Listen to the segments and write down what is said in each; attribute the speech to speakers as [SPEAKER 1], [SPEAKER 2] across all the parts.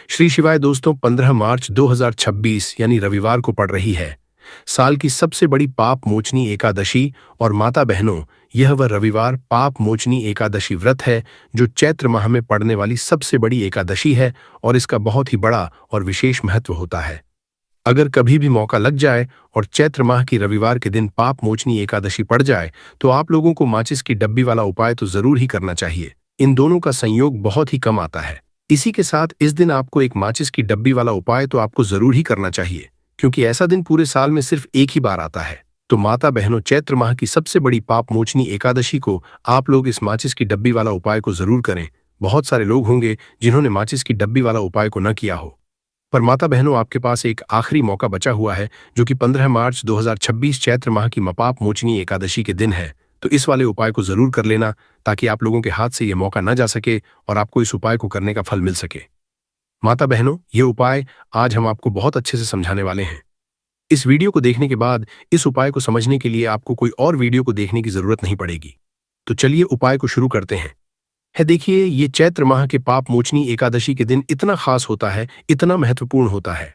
[SPEAKER 1] श्री शिवाय दोस्तों, 15 मार्च 2026 यानी रविवार को पड़ रही है साल की सबसे बड़ी पाप मोचनी एकादशी। और माता बहनों, यह वह रविवार पाप मोचनी एकादशी व्रत है जो चैत्र माह में पड़ने वाली सबसे बड़ी एकादशी है और इसका बहुत ही बड़ा और विशेष महत्व होता है। अगर कभी भी मौका लग जाए और चैत्र माह की रविवार के दिन पाप मोचनी एकादशी पड़ जाए तो आप लोगों को माचिस की डब्बी वाला उपाय तो जरूर ही करना चाहिए। इन दोनों का संयोग बहुत ही कम आता है। इसी के साथ इस दिन आपको एक माचिस की डब्बी वाला उपाय तो आपको जरूर ही करना चाहिए, क्योंकि ऐसा दिन पूरे साल में सिर्फ एक ही बार आता है। तो माता बहनों, चैत्र माह की सबसे बड़ी पाप मोचनी एकादशी को आप लोग इस माचिस की डब्बी वाला उपाय को जरूर करें। बहुत सारे लोग होंगे जिन्होंने माचिस की डब्बी वाला उपाय को न किया हो, पर माता बहनों, आपके पास एक आखिरी मौका बचा हुआ है जो कि 15 मार्च 2026 चैत्र माह की मपाप मोचनी एकादशी के दिन है। तो इस वाले उपाय को जरूर कर लेना ताकि आप लोगों के हाथ से यह मौका न जा सके और आपको इस उपाय को करने का फल मिल सके। माता बहनों, ये उपाय आज हम आपको बहुत अच्छे से समझाने वाले हैं। इस वीडियो को देखने के बाद इस उपाय को समझने के लिए आपको कोई और वीडियो को देखने की जरूरत नहीं पड़ेगी। तो चलिए उपाय को शुरू करते हैं। देखिए, ये चैत्र माह के पाप मोचनी एकादशी के दिन इतना खास होता है, इतना महत्वपूर्ण होता है।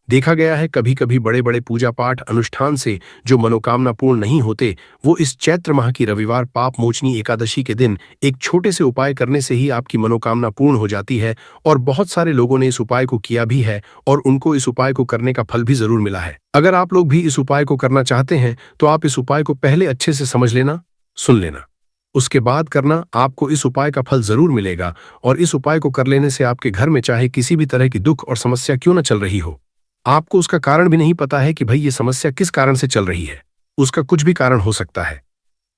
[SPEAKER 1] देखा गया है कभी कभी बड़े बड़े पूजा पाठ अनुष्ठान से जो मनोकामना पूर्ण नहीं होते, वो इस चैत्र माह की रविवार पाप मोचनी एकादशी के दिन एक छोटे से उपाय करने से ही आपकी मनोकामना पूर्ण हो जाती है। और बहुत सारे लोगों ने इस उपाय को किया भी है और उनको इस उपाय को करने का फल भी जरूर मिला है। अगर आप लोग भी इस उपाय को करना चाहते हैं तो आप इस उपाय को पहले अच्छे से समझ लेना, सुन लेना, उसके बाद करना। आपको इस उपाय का फल जरूर मिलेगा और इस उपाय को कर लेने से आपके घर में चाहे किसी भी तरह की दुख और समस्या क्यों न चल रही हो, आपको उसका कारण भी नहीं पता है कि भाई ये समस्या किस कारण से चल रही है, उसका कुछ भी कारण हो सकता है,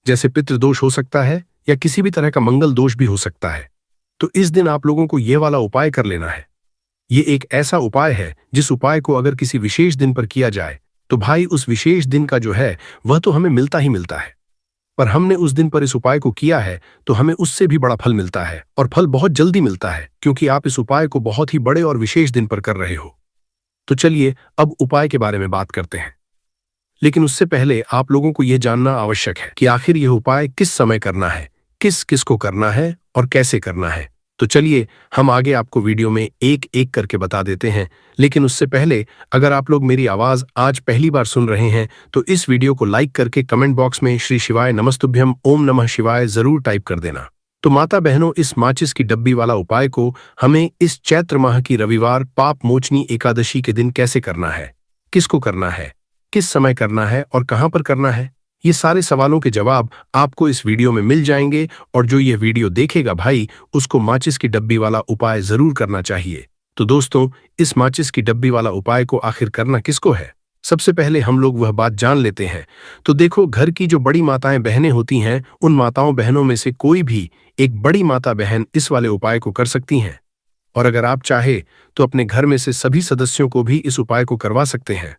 [SPEAKER 1] जैसे पितृदोष हो सकता है या किसी भी तरह का मंगल दोष भी हो सकता है। तो इस दिन आप लोगों को यह वाला उपाय कर लेना है। ये एक ऐसा उपाय है जिस उपाय को अगर किसी विशेष दिन पर किया जाए तो भाई उस विशेष दिन का जो है वह तो हमें मिलता ही मिलता है, पर हमने उस दिन पर इस उपाय को किया है तो हमें उससे भी बड़ा फल मिलता है और फल बहुत जल्दी मिलता है, क्योंकि आप इस उपाय को बहुत ही बड़े और विशेष दिन पर कर रहे हो। तो चलिए अब उपाय के बारे में बात करते हैं, लेकिन उससे पहले आप लोगों को यह जानना आवश्यक है कि आखिर यह उपाय किस समय करना है, किस किस को करना है और कैसे करना है। तो चलिए हम आगे आपको वीडियो में एक एक करके बता देते हैं, लेकिन उससे पहले अगर आप लोग मेरी आवाज आज पहली बार सुन रहे हैं तो इस वीडियो को लाइक करके कमेंट बॉक्स में श्री शिवाय नमस्तुभ्यम ओम नमः शिवाय जरूर टाइप कर देना। तो माता बहनों, इस माचिस की डब्बी वाला उपाय को हमें इस चैत्र माह की रविवार पाप मोचनी एकादशी के दिन कैसे करना है, किसको करना है, किस समय करना है और कहां पर करना है, ये सारे सवालों के जवाब आपको इस वीडियो में मिल जाएंगे। और जो ये वीडियो देखेगा भाई, उसको माचिस की डब्बी वाला उपाय जरूर करना चाहिए। तो दोस्तों, इस माचिस की डब्बी वाला उपाय को आखिर करना किसको है, सबसे पहले हम लोग वह बात जान लेते हैं। तो देखो, घर की जो बड़ी माताएं बहनें होती हैं, उन माताओं बहनों में से कोई भी एक बड़ी माता बहन इस वाले उपाय को कर सकती हैं। और अगर आप चाहे तो अपने घर में से सभी सदस्यों को भी इस उपाय को करवा सकते हैं।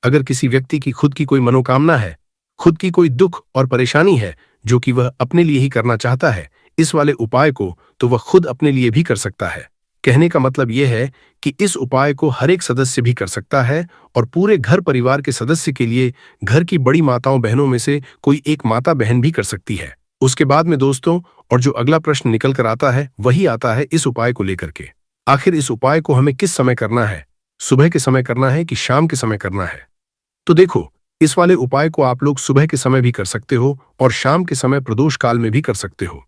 [SPEAKER 1] अगर किसी व्यक्ति की खुद की कोई मनोकामना है, खुद की कोई दुख और परेशानी है जो कि वह अपने लिए ही करना चाहता है इस वाले उपाय को, तो वह खुद अपने लिए भी कर सकता है। कहने का मतलब यह है कि इस उपाय को हर एक सदस्य भी कर सकता है और पूरे घर परिवार के सदस्य के लिए घर की बड़ी माताओं बहनों में से कोई एक माता बहन भी कर सकती है। उसके बाद में दोस्तों, और जो अगला प्रश्न निकल कर आता है वही आता है इस उपाय को लेकर के, आखिर इस उपाय को हमें किस समय करना है, सुबह के समय करना है कि शाम के समय करना है। तो देखो, इस वाले उपाय को आप लोग सुबह के समय भी कर सकते हो और शाम के समय प्रदोष काल में भी कर सकते हो।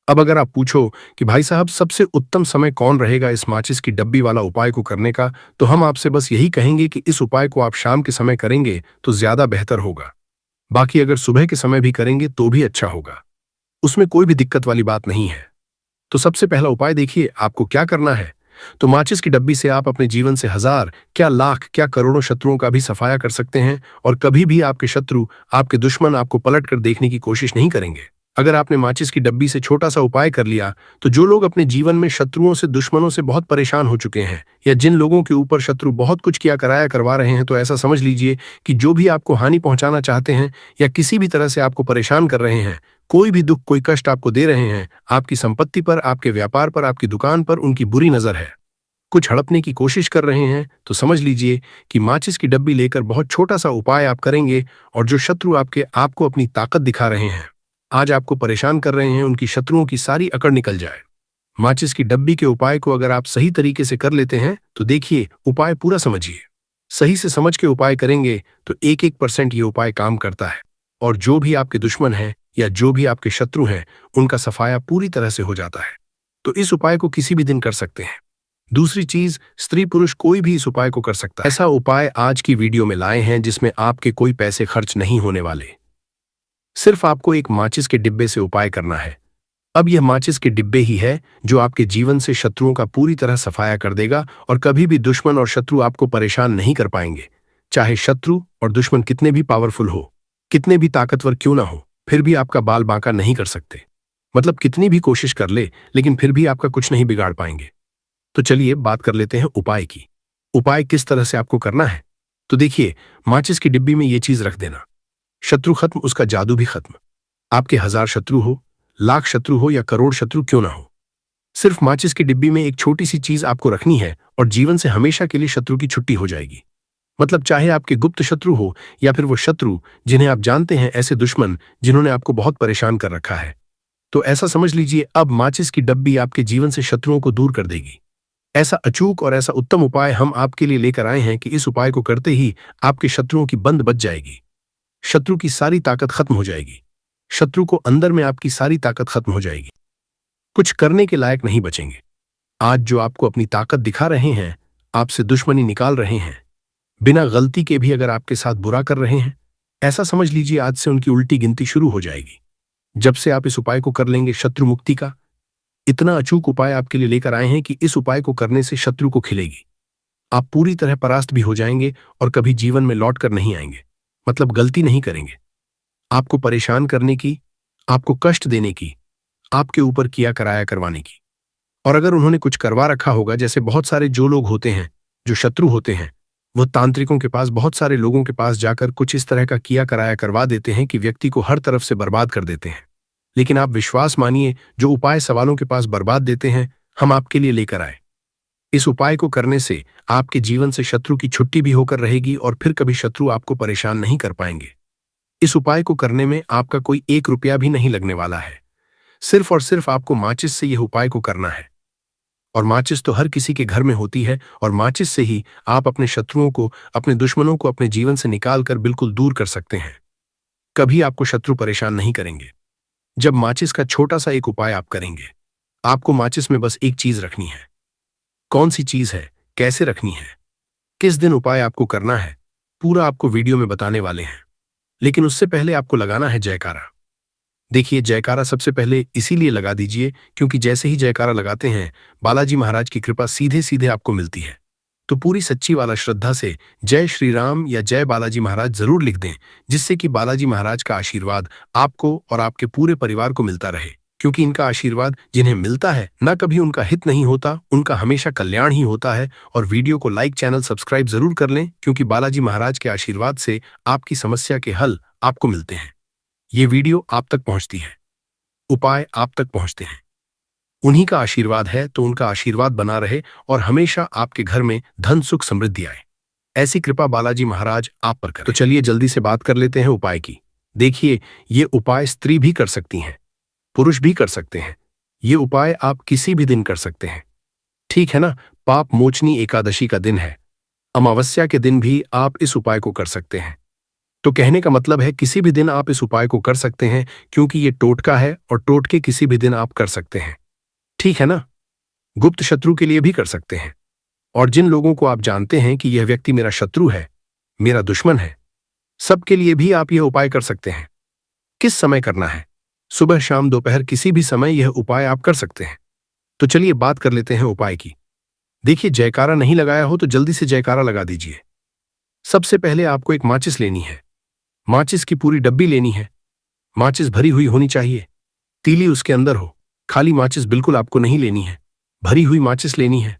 [SPEAKER 1] अब अगर आप पूछो कि भाई साहब सबसे उत्तम समय कौन रहेगा इस माचिस की डब्बी वाला उपाय को करने का, तो हम आपसे बस यही कहेंगे कि इस उपाय को आप शाम के समय करेंगे तो ज्यादा बेहतर होगा। बाकी अगर सुबह के समय भी करेंगे तो भी अच्छा होगा, उसमें कोई भी दिक्कत वाली बात नहीं है। तो सबसे पहला उपाय देखिए आपको क्या करना है। तो माचिस की डब्बी से आप अपने जीवन से हजार, क्या लाख, क्या करोड़ों शत्रुओं का भी सफाया कर सकते हैं और कभी भी आपके शत्रु, आपके दुश्मन आपको पलट कर देखने की कोशिश नहीं करेंगे। अगर आपने माचिस की डब्बी से छोटा सा उपाय कर लिया तो जो लोग अपने जीवन में शत्रुओं से, दुश्मनों से बहुत परेशान हो चुके हैं या जिन लोगों के ऊपर शत्रु बहुत कुछ किया कराया करवा रहे हैं, तो ऐसा समझ लीजिए कि जो भी आपको हानि पहुंचाना चाहते हैं या किसी भी तरह से आपको परेशान कर रहे हैं, कोई भी दुख, कोई कष्ट आपको दे रहे हैं, आपकी संपत्ति पर, आपके व्यापार पर, आपकी दुकान पर उनकी बुरी नजर है, कुछ हड़पने की कोशिश कर रहे हैं, तो समझ लीजिए कि माचिस की डब्बी लेकर बहुत छोटा सा उपाय आप करेंगे और जो शत्रु आपको अपनी ताकत दिखा रहे हैं, आज आपको परेशान कर रहे हैं, उनकी शत्रुओं की सारी अकड़ निकल जाए। माचिस की डब्बी के उपाय को अगर आप सही तरीके से कर लेते हैं तो देखिए, उपाय पूरा समझिए। सही से समझ के उपाय करेंगे तो 1% ये उपाय काम करता है और जो भी आपके दुश्मन हैं या जो भी आपके शत्रु हैं, उनका सफाया पूरी तरह से हो जाता है। तो इस उपाय को किसी भी दिन कर सकते हैं। दूसरी चीज, स्त्री पुरुष कोई भी इस उपाय को कर सकता है। ऐसा उपाय आज की वीडियो में लाए हैं जिसमें आपके कोई पैसे खर्च नहीं होने वाले। सिर्फ आपको एक माचिस के डिब्बे से उपाय करना है। अब यह माचिस के डिब्बे ही है जो आपके जीवन से शत्रुओं का पूरी तरह सफाया कर देगा और कभी भी दुश्मन और शत्रु आपको परेशान नहीं कर पाएंगे। चाहे शत्रु और दुश्मन कितने भी पावरफुल हो, कितने भी ताकतवर क्यों ना हो, फिर भी आपका बाल बांका नहीं कर सकते। मतलब कितनी भी कोशिश कर ले, लेकिन फिर भी आपका कुछ नहीं बिगाड़ पाएंगे। तो चलिए बात कर लेते हैं उपाय की। उपाय किस तरह से आपको करना है? तो देखिए, माचिस की डिब्बी में यह चीज रख देना। शत्रु खत्म, उसका जादू भी खत्म। आपके 1000 शत्रु हो, लाख शत्रु हो या करोड़ शत्रु क्यों ना हो, सिर्फ माचिस की डिब्बी में एक छोटी सी चीज आपको रखनी है और जीवन से हमेशा के लिए शत्रु की छुट्टी हो जाएगी। मतलब चाहे आपके गुप्त शत्रु हो या फिर वो शत्रु जिन्हें आप जानते हैं, ऐसे दुश्मन जिन्होंने आपको बहुत परेशान कर रखा है, तो ऐसा समझ लीजिए अब माचिस की डब्बी आपके जीवन से शत्रुओं को दूर कर देगी। ऐसा अचूक और ऐसा उत्तम उपाय हम आपके लिए लेकर आए हैं कि इस उपाय को करते ही आपके शत्रुओं की बंद बच जाएगी। शत्रु की सारी ताकत खत्म हो जाएगी। शत्रु को अंदर में आपकी सारी ताकत खत्म हो जाएगी। कुछ करने के लायक नहीं बचेंगे। आज जो आपको अपनी ताकत दिखा रहे हैं, आपसे दुश्मनी निकाल रहे हैं, बिना गलती के भी अगर आपके साथ बुरा कर रहे हैं, ऐसा समझ लीजिए आज से उनकी उल्टी गिनती शुरू हो जाएगी। जब से आप इस उपाय को कर लेंगे शत्रु मुक्ति का, इतना अचूक उपाय आपके लिए लेकर आए हैं कि इस उपाय को करने से शत्रु को खिलेगी। आप पूरी तरह परास्त भी हो जाएंगे और कभी जीवन में लौट कर नहीं आएंगे। मतलब गलती नहीं करेंगे। आपको परेशान करने की, आपको कष्ट देने की, आपके ऊपर किया कराया करवाने की। और अगर उन्होंने कुछ करवा रखा होगा, जैसे बहुत सारे जो लोग होते हैं जो शत्रु होते हैं, वो तांत्रिकों के पास, बहुत सारे लोगों के पास जाकर कुछ इस तरह का किया कराया करवा देते हैं कि व्यक्ति को हर तरफ से बर्बाद कर देते हैं। लेकिन आप विश्वास मानिए, जो उपाय सवालों के पास बर्बाद देते हैं, हम आपके लिए लेकर आए। इस उपाय को करने से आपके जीवन से शत्रु की छुट्टी भी होकर रहेगी और फिर कभी शत्रु आपको परेशान नहीं कर पाएंगे। इस उपाय को करने में आपका कोई 1 रुपया भी नहीं लगने वाला है। सिर्फ और सिर्फ आपको माचिस से यह उपाय को करना है। और माचिस तो हर किसी के घर में होती है और माचिस से ही आप अपने शत्रुओं को, अपने दुश्मनों को अपने जीवन से निकालकर बिल्कुल दूर कर सकते हैं। कभी आपको शत्रु परेशान नहीं करेंगे। जब माचिस का छोटा सा एक उपाय आप करेंगे, आपको माचिस में बस एक चीज रखनी है। कौन सी चीज है, कैसे रखनी है, किस दिन उपाय आपको करना है, पूरा आपको वीडियो में बताने वाले हैं। लेकिन उससे पहले आपको लगाना है जयकारा। देखिए, जयकारा सबसे पहले इसीलिए लगा दीजिए क्योंकि जैसे ही जयकारा लगाते हैं, बालाजी महाराज की कृपा सीधे सीधे आपको मिलती है। तो पूरी सच्ची वाला श्रद्धा से जय श्री राम या जय बालाजी महाराज जरूर लिख दें, जिससे कि बालाजी महाराज का आशीर्वाद आपको और आपके पूरे परिवार को मिलता रहे। क्योंकि इनका आशीर्वाद जिन्हें मिलता है, ना कभी उनका हित नहीं होता, उनका हमेशा कल्याण ही होता है। और वीडियो को लाइक, चैनल सब्सक्राइब जरूर कर लें, क्योंकि बालाजी महाराज के आशीर्वाद से आपकी समस्या के हल आपको मिलते हैं। ये वीडियो आप तक पहुंचती है, उपाय आप तक पहुंचते हैं, उन्हीं का आशीर्वाद है। तो उनका आशीर्वाद बना रहे और हमेशा आपके घर में धन सुख समृद्धि आए, ऐसी कृपा बालाजी महाराज आप पर करें। तो चलिए जल्दी से बात कर लेते हैं उपाय की। देखिए, ये उपाय स्त्री भी कर सकती हैं, पुरुष भी कर सकते हैं। ये उपाय आप किसी भी दिन कर सकते हैं, ठीक है ना। पाप मोचनी एकादशी का दिन है, अमावस्या के दिन भी आप इस उपाय को कर सकते हैं। तो कहने का मतलब है किसी भी दिन आप इस उपाय को कर सकते हैं, क्योंकि ये टोटका है और टोटके किसी भी दिन आप कर सकते हैं, ठीक है ना। गुप्त शत्रु के लिए भी कर सकते हैं। और जिन लोगों को आप जानते हैं कि यह व्यक्ति मेरा शत्रु है, मेरा दुश्मन है, सबके लिए भी आप यह उपाय कर सकते हैं। किस समय करना है? सुबह, शाम, दोपहर, किसी भी समय यह उपाय आप कर सकते हैं। तो चलिए बात कर लेते हैं उपाय की। देखिए, जयकारा नहीं लगाया हो तो जल्दी से जयकारा लगा दीजिए। सबसे पहले आपको एक माचिस लेनी है। माचिस की पूरी डब्बी लेनी है। माचिस भरी हुई होनी चाहिए, तीली उसके अंदर हो। खाली माचिस बिल्कुल आपको नहीं लेनी है, भरी हुई माचिस लेनी है।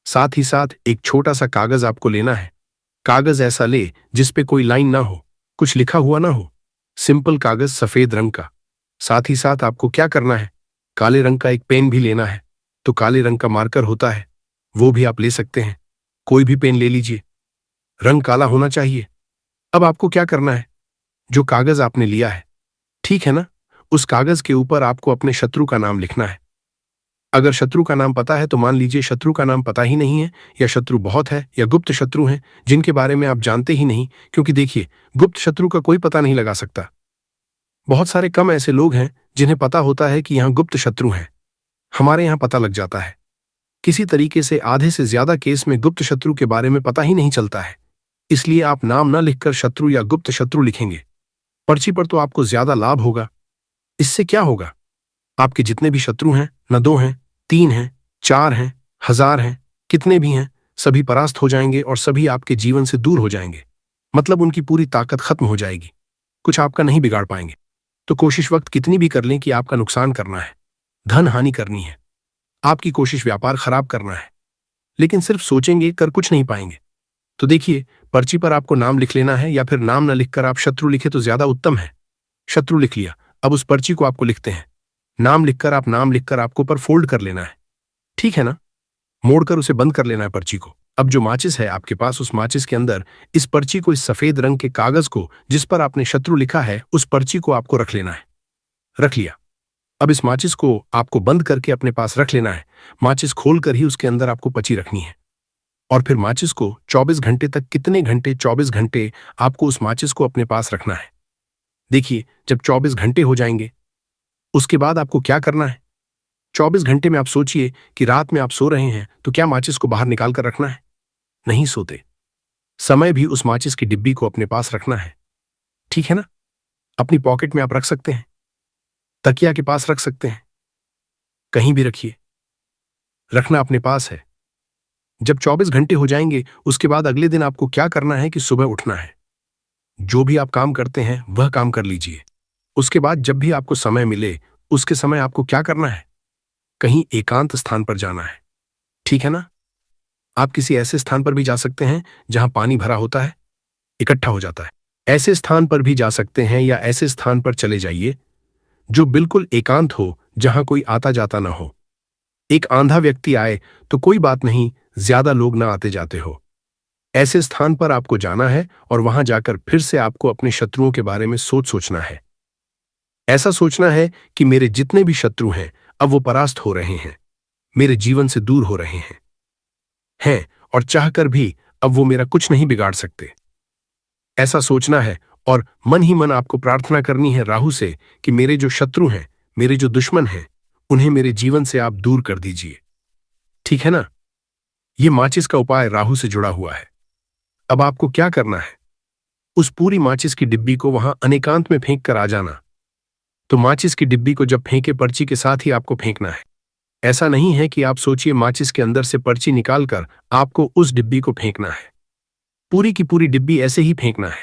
[SPEAKER 1] साथ ही साथ एक छोटा सा कागज आपको लेना है। कागज ऐसा ले जिस पे कोई लाइन ना हो, कुछ लिखा हुआ ना हो, सिंपल कागज सफेद रंग का। साथ ही साथ आपको क्या करना है, काले रंग का एक पेन भी लेना है। तो काले रंग का मार्कर होता है, वो भी आप ले सकते हैं, कोई भी पेन ले लीजिए, रंग काला होना चाहिए। अब आपको क्या करना है, जो कागज आपने लिया है, ठीक है ना, उस कागज के ऊपर आपको अपने शत्रु का नाम लिखना है। अगर शत्रु का नाम पता है तो मान लीजिए शत्रु का नाम पता ही नहीं है, या शत्रु बहुत है, या गुप्त शत्रु हैं जिनके बारे में आप जानते ही नहीं, क्योंकि देखिए गुप्त शत्रु का कोई पता नहीं लगा सकता। बहुत सारे कम ऐसे लोग हैं जिन्हें पता होता है कि यहाँ गुप्त शत्रु हैं। हमारे यहाँ पता लग जाता है। किसी तरीके से आधे से ज्यादा केस में गुप्त शत्रु के बारे में पता ही नहीं चलता है। इसलिए आप नाम न लिखकर शत्रु या गुप्त शत्रु लिखेंगे पर्ची पर, तो आपको ज्यादा लाभ होगा। इससे क्या होगा, आपके जितने भी शत्रु हैं, न 2 हैं, 3 हैं, 4 हैं, 1000 हैं, कितने भी हैं, सभी परास्त हो जाएंगे और सभी आपके जीवन से दूर हो जाएंगे। मतलब उनकी पूरी ताकत खत्म हो जाएगी, कुछ आपका नहीं बिगाड़ पाएंगे। तो कोशिश वक्त कितनी भी कर लें कि आपका नुकसान करना है, धन हानि करनी है, आपकी कोशिश व्यापार खराब करना है, लेकिन सिर्फ सोचेंगे, कर कुछ नहीं पाएंगे। तो देखिए, पर्ची पर आपको नाम लिख लेना है, या फिर नाम न लिखकर आप शत्रु लिखे तो ज्यादा उत्तम है। शत्रु लिख लिया, अब उस पर्ची को आपको लिखते हैं। नाम लिखकर आपको पर फोल्ड कर लेना है, ठीक है ना? मोड़कर उसे बंद कर लेना है पर्ची को। अब जो माचिस है आपके पास, उस माचिस के अंदर इस पर्ची को, इस सफेद रंग के कागज को जिस पर आपने शत्रु लिखा है, उस पर्ची को आपको रख लेना है। रख लिया। अब इस माचिस को आपको बंद करके अपने पास रख लेना है। माचिस खोलकर ही उसके अंदर आपको पर्ची रखनी है, और फिर माचिस को 24 घंटे तक, कितने घंटे, 24 घंटे आपको उस माचिस को अपने पास रखना है। देखिए, जब 24 घंटे हो जाएंगे उसके बाद आपको क्या करना है। 24 घंटे में आप सोचिए कि रात में आप सो रहे हैं, तो क्या माचिस को बाहर निकाल कर रखना है? नहीं सोते। समय भी उस माचिस की डिब्बी को अपने पास रखना है, ठीक है ना? अपनी पॉकेट में आप रख सकते हैं, तकिया के पास रख सकते हैं, कहीं भी रखिए, रखना अपने पास है। जब 24 घंटे हो जाएंगे उसके बाद अगले दिन आपको क्या करना है कि सुबह उठना है। जो भी आप काम करते हैं वह काम कर लीजिए। उसके बाद जब भी आपको समय मिले उसके समय आपको क्या करना है, कहीं एकांत स्थान पर जाना है, ठीक है ना? आप किसी ऐसे स्थान पर भी जा सकते हैं जहां पानी भरा होता है, इकट्ठा हो जाता है। ऐसे स्थान पर भी जा सकते हैं, या ऐसे स्थान पर चले जाइए जो बिल्कुल एकांत हो, जहां कोई आता जाता ना हो। एक आंधा व्यक्ति आए तो कोई बात नहीं, ज्यादा लोग ना आते जाते हो। ऐसे स्थान पर आपको जाना है और वहां जाकर फिर से आपको अपने शत्रुओं के बारे में सोचना है। ऐसा सोचना है कि मेरे जितने भी शत्रु हैं अब वो परास्त हो रहे हैं, मेरे जीवन से दूर हो रहे हैं, और चाहकर भी अब वो मेरा कुछ नहीं बिगाड़ सकते। ऐसा सोचना है, और मन ही मन आपको प्रार्थना करनी है राहु से कि मेरे जो शत्रु हैं, मेरे जो दुश्मन हैं, उन्हें मेरे जीवन से आप दूर कर दीजिए, ठीक है ना? ये माचिस का उपाय राहु से जुड़ा हुआ है। अब आपको क्या करना है, उस पूरी माचिस की डिब्बी को वहां अनेकांत में फेंक कर आ जाना। तो माचिस की डिब्बी को जब फेंके, पर्ची के साथ ही आपको फेंकना है। ऐसा नहीं है कि आप सोचिए माचिस के अंदर से पर्ची निकालकर आपको उस डिब्बी को फेंकना है। पूरी की पूरी डिब्बी ऐसे ही फेंकना है,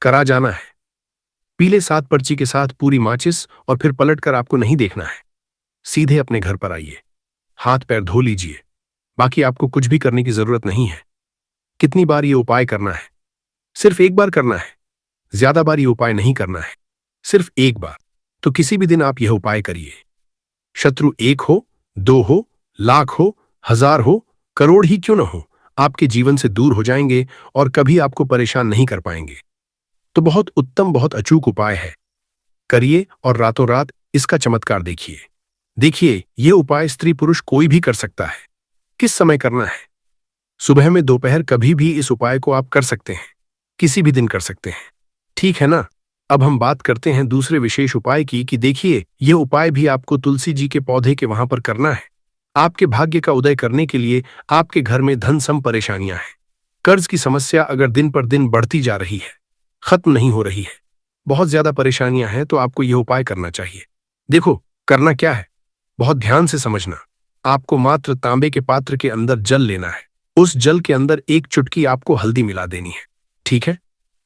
[SPEAKER 1] करा जाना है। पीले 7 पर्ची के साथ पूरी माचिस, और फिर पलटकर आपको नहीं देखना है। सीधे अपने घर पर आइए, हाथ पैर धो लीजिए। बाकी आपको कुछ भी करने की जरूरत नहीं है। कितनी बार ये उपाय करना है? सिर्फ एक बार करना है, ज्यादा बार ये उपाय नहीं करना है, सिर्फ एक बार। तो किसी भी दिन आप यह उपाय करिए। शत्रु 1 हो, 2 हो, लाख हो, 1000 हो, करोड़ ही क्यों न हो, आपके जीवन से दूर हो जाएंगे और कभी आपको परेशान नहीं कर पाएंगे। तो बहुत उत्तम, बहुत अचूक उपाय है, करिए और रातों रात इसका चमत्कार देखिए। देखिए, ये उपाय स्त्री पुरुष कोई भी कर सकता है। किस समय करना है? सुबह में, दोपहर, कभी भी इस उपाय को आप कर सकते हैं, किसी भी दिन कर सकते हैं, ठीक है ना? अब हम बात करते हैं दूसरे विशेष उपाय की कि देखिए, यह उपाय भी आपको तुलसी जी के पौधे के वहां पर करना है। आपके भाग्य का उदय करने के लिए आपके घर में धन सम परेशानियां हैं, कर्ज की समस्या अगर दिन पर दिन बढ़ती जा रही है, खत्म नहीं हो रही है, बहुत ज्यादा परेशानियां हैं, तो आपको यह उपाय करना चाहिए। देखो, करना क्या है, बहुत ध्यान से समझना। आपको मात्र तांबे के पात्र के अंदर जल लेना है। उस जल के अंदर 1 चुटकी आपको हल्दी मिला देनी है, ठीक है?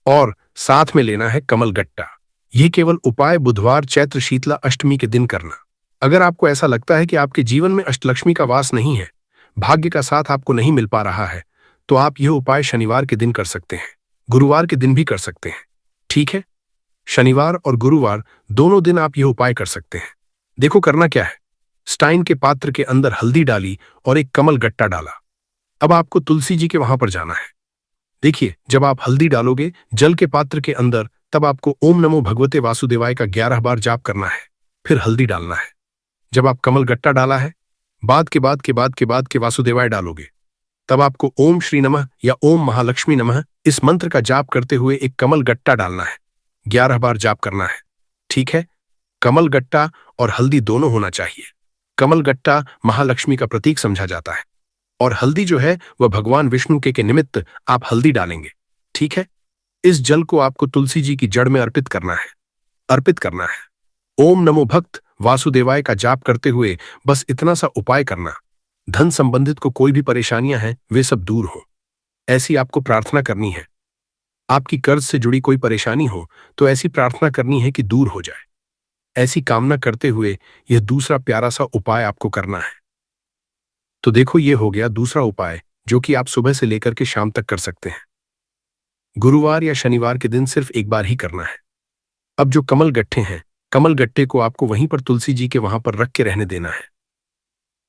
[SPEAKER 1] और साथ में लेना है कमल गट्टा। यह केवल उपाय बुधवार चैत्र शीतला अष्टमी के दिन करना। अगर आपको ऐसा लगता है कि आपके जीवन में अष्टलक्ष्मी का वास नहीं है, भाग्य का साथ आपको नहीं मिल पा रहा है, तो आप यह उपाय शनिवार के दिन कर सकते हैं, गुरुवार के दिन भी कर सकते हैं, ठीक है? शनिवार और गुरुवार दोनों दिन आप यह उपाय कर सकते हैं। देखो, करना क्या है, स्टाइन के पात्र के अंदर हल्दी डाली और एक कमल गट्टा डाला। अब आपको तुलसी जी के वहां पर जाना है। देखिए, जब आप हल्दी डालोगे जल के पात्र के अंदर, तब आपको ओम नमो भगवते वासुदेवाय का 11 बार जाप करना है, फिर हल्दी डालना है। जब आप कमल गट्टा डाला है, बाद के वासुदेवाय डालोगे। तब आपको ओम श्री नमः या ओम महालक्ष्मी नमः इस मंत्र का जाप करते हुए एक कमल गट्टा डालना है। 11 बार जाप करना है। ठीक है। कमल गट्टा और हल्दी दोनों होना चाहिए। कमल गट्टा महालक्ष्मी का प्रतीक समझा जाता है और हल्दी जो है वह भगवान विष्णु के निमित्त आप हल्दी डालेंगे। ठीक है। इस जल को आपको तुलसी जी की जड़ में अर्पित करना है। ओम नमो भक्त वासुदेवाय का जाप करते हुए बस इतना सा उपाय करना। धन संबंधित को कोई भी परेशानियां हैं वे सब दूर हो, ऐसी आपको प्रार्थना करनी है। आपकी कर्ज से जुड़ी कोई परेशानी हो तो ऐसी प्रार्थना करनी है कि दूर हो जाए। ऐसी कामना करते हुए यह दूसरा प्यारा सा उपाय आपको करना है। तो देखो, ये हो गया दूसरा उपाय जो कि आप सुबह से लेकर के शाम तक कर सकते हैं। गुरुवार या शनिवार के दिन सिर्फ एक बार ही करना है। अब जो कमल गट्ठे हैं, कमल गट्टे को आपको वहीं पर तुलसी जी के वहां पर रख के रहने देना है।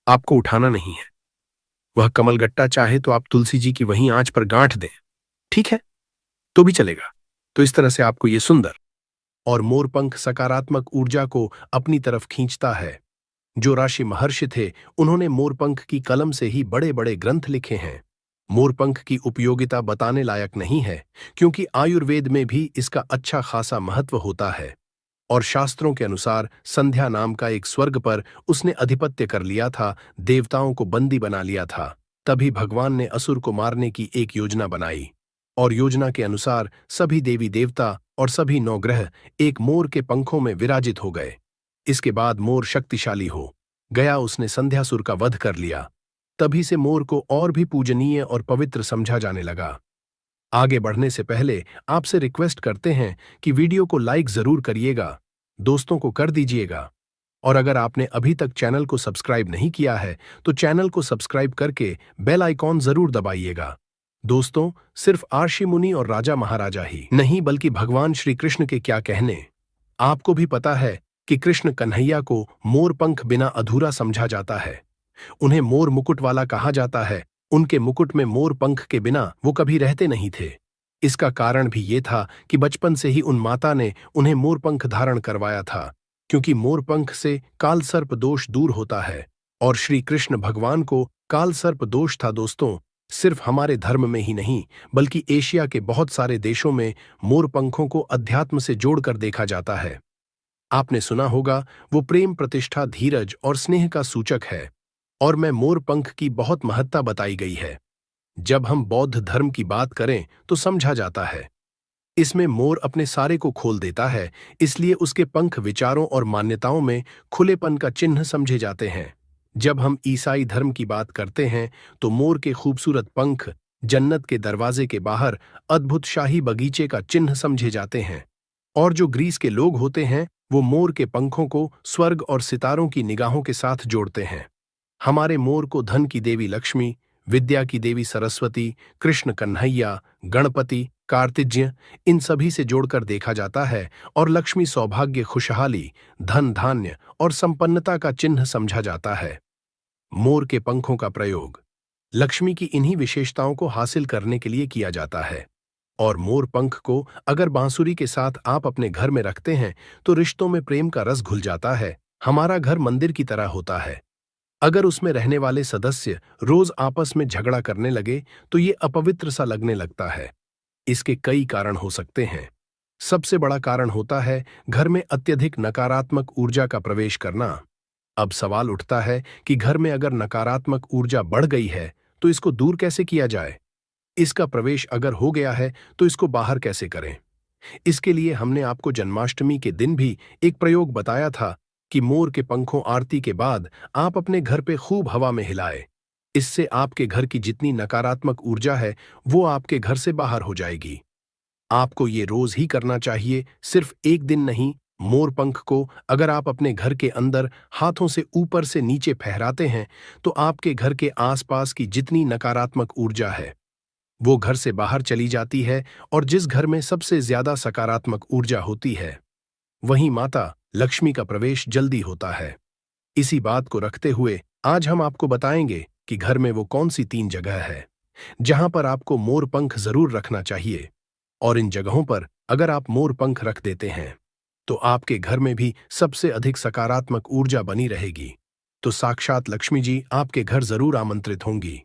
[SPEAKER 1] आपको उठाना नहीं है। वह कमल गट्टा चाहे तो आप तुलसी जी की वहीं आंच पर गांठ दें। ठीक है, तो भी चलेगा। तो इस तरह से आपको ये सुंदर और मोरपंख सकारात्मक ऊर्जा को अपनी तरफ खींचता है। जो ऋषि महर्षि थे उन्होंने मोरपंख की कलम से ही बड़े बड़े ग्रंथ लिखे हैं। मोरपंख की उपयोगिता बताने लायक नहीं है, क्योंकि आयुर्वेद में भी इसका अच्छा खासा महत्व होता है और शास्त्रों के अनुसार संध्या नाम का एक स्वर्ग पर उसने अधिपत्य कर लिया था, देवताओं को बंदी बना लिया था। तभी भगवान ने असुर को मारने की एक योजना बनाई और योजना के अनुसार सभी देवी देवता और सभी नवग्रह एक मोर के पंखों में विराजित हो गए। इसके बाद मोर शक्तिशाली हो गया, उसने संध्यासुर का वध कर लिया। तभी से मोर को और भी पूजनीय और पवित्र समझा जाने लगा। आगे बढ़ने से पहले आपसे रिक्वेस्ट करते हैं कि वीडियो को लाइक जरूर करिएगा, दोस्तों को कर दीजिएगा और अगर आपने अभी तक चैनल को सब्सक्राइब नहीं किया है तो चैनल को सब्सक्राइब करके बेल आइकॉन जरूर दबाइएगा। दोस्तों, सिर्फ आर्षि मुनि और राजा महाराजा ही नहीं बल्कि भगवान श्री कृष्ण के क्या कहने। आपको भी पता है कि कृष्ण कन्हैया को मोरपंख बिना अधूरा समझा जाता है। उन्हें मोर मुकुट वाला कहा जाता है। उनके मुकुट में मोर पंख के बिना वो कभी रहते नहीं थे। इसका कारण भी ये था कि बचपन से ही उन माता ने उन्हें मोरपंख धारण करवाया था, क्योंकि मोरपंख से कालसर्प दोष दूर होता है और श्री कृष्ण भगवान को कालसर्प दोष था। दोस्तों, सिर्फ हमारे धर्म में ही नहीं बल्कि एशिया के बहुत सारे देशों में मोरपंखों को अध्यात्म से जोड़कर देखा जाता है। आपने सुना होगा, वो प्रेम, प्रतिष्ठा, धीरज और स्नेह का सूचक है और मैं मोरपंख की बहुत महत्ता बताई गई है। जब हम बौद्ध धर्म की बात करें तो समझा जाता है इसमें मोर अपने सारे को खोल देता है, इसलिए उसके पंख विचारों और मान्यताओं में खुलेपन का चिन्ह समझे जाते हैं। जब हम ईसाई धर्म की बात करते हैं तो मोर के खूबसूरत पंख जन्नत के दरवाजे के बाहर अद्भुत शाही बगीचे का चिन्ह समझे जाते हैं और जो ग्रीस के लोग होते हैं वो मोर के पंखों को स्वर्ग और सितारों की निगाहों के साथ जोड़ते हैं। हमारे मोर को धन की देवी लक्ष्मी, विद्या की देवी सरस्वती, कृष्ण कन्हैया, गणपति, कार्तिज्ञ इन सभी से जोड़कर देखा जाता है और लक्ष्मी सौभाग्य, खुशहाली, धन धान्य और संपन्नता का चिन्ह समझा जाता है। मोर के पंखों का प्रयोग लक्ष्मी की इन्हीं विशेषताओं को हासिल करने के लिए किया जाता है और मोर पंख को अगर बांसुरी के साथ आप अपने घर में रखते हैं तो रिश्तों में प्रेम का रस घुल जाता है। हमारा घर मंदिर की तरह होता है। अगर उसमें रहने वाले सदस्य रोज आपस में झगड़ा करने लगे तो ये अपवित्र सा लगने लगता है। इसके कई कारण हो सकते हैं। सबसे बड़ा कारण होता है घर में अत्यधिक नकारात्मक ऊर्जा का प्रवेश करना। अब सवाल उठता है कि घर में अगर नकारात्मक ऊर्जा बढ़ गई है तो इसको दूर कैसे किया जाए। इसका प्रवेश अगर हो गया है तो इसको बाहर कैसे करें। इसके लिए हमने आपको जन्माष्टमी के दिन भी एक प्रयोग बताया था कि मोर के पंखों आरती के बाद आप अपने घर पे खूब हवा में हिलाए। इससे आपके घर की जितनी नकारात्मक ऊर्जा है वो आपके घर से बाहर हो जाएगी। आपको ये रोज ही करना चाहिए, सिर्फ एक दिन नहीं। मोर पंख को अगर आप अपने घर के अंदर हाथों से ऊपर से नीचे फहराते हैं तो आपके घर के आसपास की जितनी नकारात्मक ऊर्जा है वो घर से बाहर चली जाती है और जिस घर में सबसे ज्यादा सकारात्मक ऊर्जा होती है वहीं माता लक्ष्मी का प्रवेश जल्दी होता है। इसी बात को रखते हुए आज हम आपको बताएंगे कि घर में वो कौन सी 3 जगह है जहां पर आपको मोर पंख जरूर रखना चाहिए और इन जगहों पर अगर आप मोर पंख रख देते हैं तो आपके घर में भी सबसे अधिक सकारात्मक ऊर्जा बनी रहेगी। तो साक्षात लक्ष्मी जी आपके घर जरूर आमंत्रित होंगी।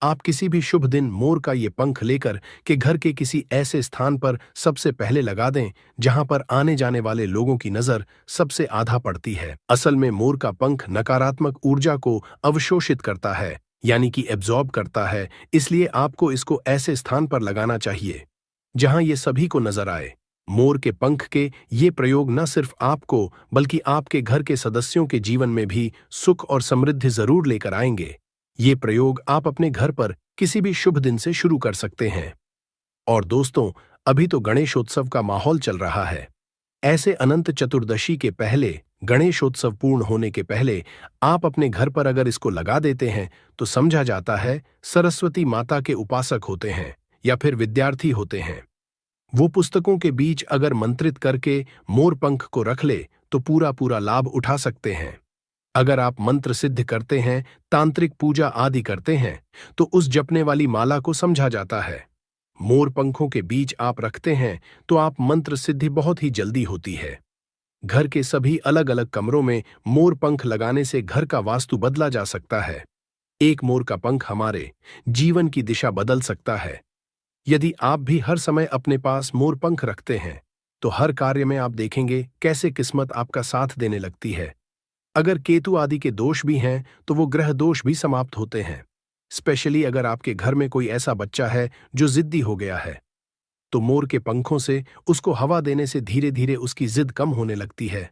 [SPEAKER 1] आप किसी भी शुभ दिन मोर का ये पंख लेकर के घर के किसी ऐसे स्थान पर सबसे पहले लगा दें जहां पर आने जाने वाले लोगों की नजर सबसे आधा पड़ती है। असल में मोर का पंख नकारात्मक ऊर्जा को अवशोषित करता है, यानी कि एब्जॉर्ब करता है, इसलिए आपको इसको ऐसे स्थान पर लगाना चाहिए जहां ये सभी को नजर आए। मोर के पंख के ये प्रयोग न सिर्फ आपको बल्कि आपके घर के सदस्यों के जीवन में भी सुख और समृद्धि जरूर लेकर आएंगे। ये प्रयोग आप अपने घर पर किसी भी शुभ दिन से शुरू कर सकते हैं। और दोस्तों, अभी तो गणेशोत्सव का माहौल चल रहा है। ऐसे अनंत चतुर्दशी के पहले, गणेशोत्सव पूर्ण होने के पहले आप अपने घर पर अगर इसको लगा देते हैं तो समझा जाता है सरस्वती माता के उपासक होते हैं या फिर विद्यार्थी होते हैं। वो पुस्तकों के बीच अगर मंत्रित करके मोर पंख को रख ले तो पूरा पूरा लाभ उठा सकते हैं। अगर आप मंत्र सिद्ध करते हैं, तांत्रिक पूजा आदि करते हैं, तो उस जपने वाली माला को समझा जाता है। मोर पंखों के बीच आप रखते हैं तो आप मंत्र सिद्धि बहुत ही जल्दी होती है। घर के सभी अलग अलग कमरों में मोर पंख लगाने से घर का वास्तु बदला जा सकता है। एक मोर का पंख हमारे जीवन की दिशा बदल सकता है। यदि आप भी हर समय अपने पास मोर पंख रखते हैं तो हर कार्य में आप देखेंगे कैसे किस्मत आपका साथ देने लगती है। अगर केतु आदि के दोष भी हैं तो वो ग्रह दोष भी समाप्त होते हैं। स्पेशली अगर आपके घर में कोई ऐसा बच्चा है जो जिद्दी हो गया है, तो मोर के पंखों से उसको हवा देने से धीरे धीरे उसकी जिद कम होने लगती है।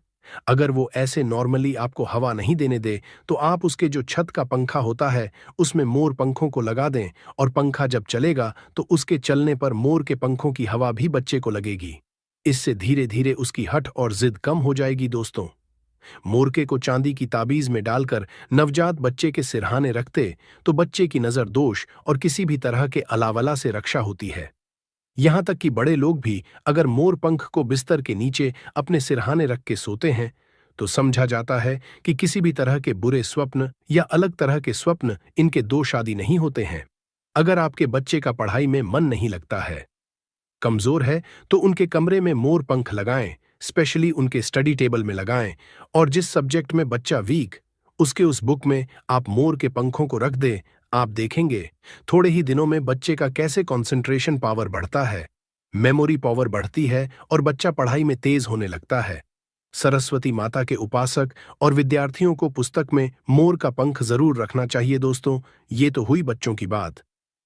[SPEAKER 1] अगर वो ऐसे नॉर्मली आपको हवा नहीं देने दे तो आप उसके जो छत का पंखा होता है उसमें मोर पंखों को लगा दें, और पंखा जब चलेगा तो उसके चलने पर मोर के पंखों की हवा भी बच्चे को लगेगी। इससे धीरे धीरे उसकी हठ और जिद कम हो जाएगी। दोस्तों, मोरके को चांदी की ताबीज में डालकर नवजात बच्चे के सिरहाने रखते तो बच्चे की नजर दोष और किसी भी तरह के अलावला से रक्षा होती है। यहां तक कि बड़े लोग भी अगर मोर पंख को बिस्तर के नीचे अपने सिरहाने रख के सोते हैं तो समझा जाता है कि किसी भी तरह के बुरे स्वप्न या अलग तरह के स्वप्न इनके दोष आदि नहीं होते हैं। अगर आपके बच्चे का पढ़ाई में मन नहीं लगता है, कमजोर है, तो उनके कमरे में मोर पंख लगाएं, स्पेशली उनके स्टडी टेबल में लगाएं, और जिस सब्जेक्ट में बच्चा वीक उसके उस बुक में आप मोर के पंखों को रख दें। आप देखेंगे थोड़े ही दिनों में बच्चे का कैसे कंसंट्रेशन पावर बढ़ता है, मेमोरी पावर बढ़ती है और बच्चा पढ़ाई में तेज होने लगता है। सरस्वती माता के उपासक और विद्यार्थियों को पुस्तक में मोर का पंख जरूर रखना चाहिए। दोस्तों, ये तो हुई बच्चों की बात,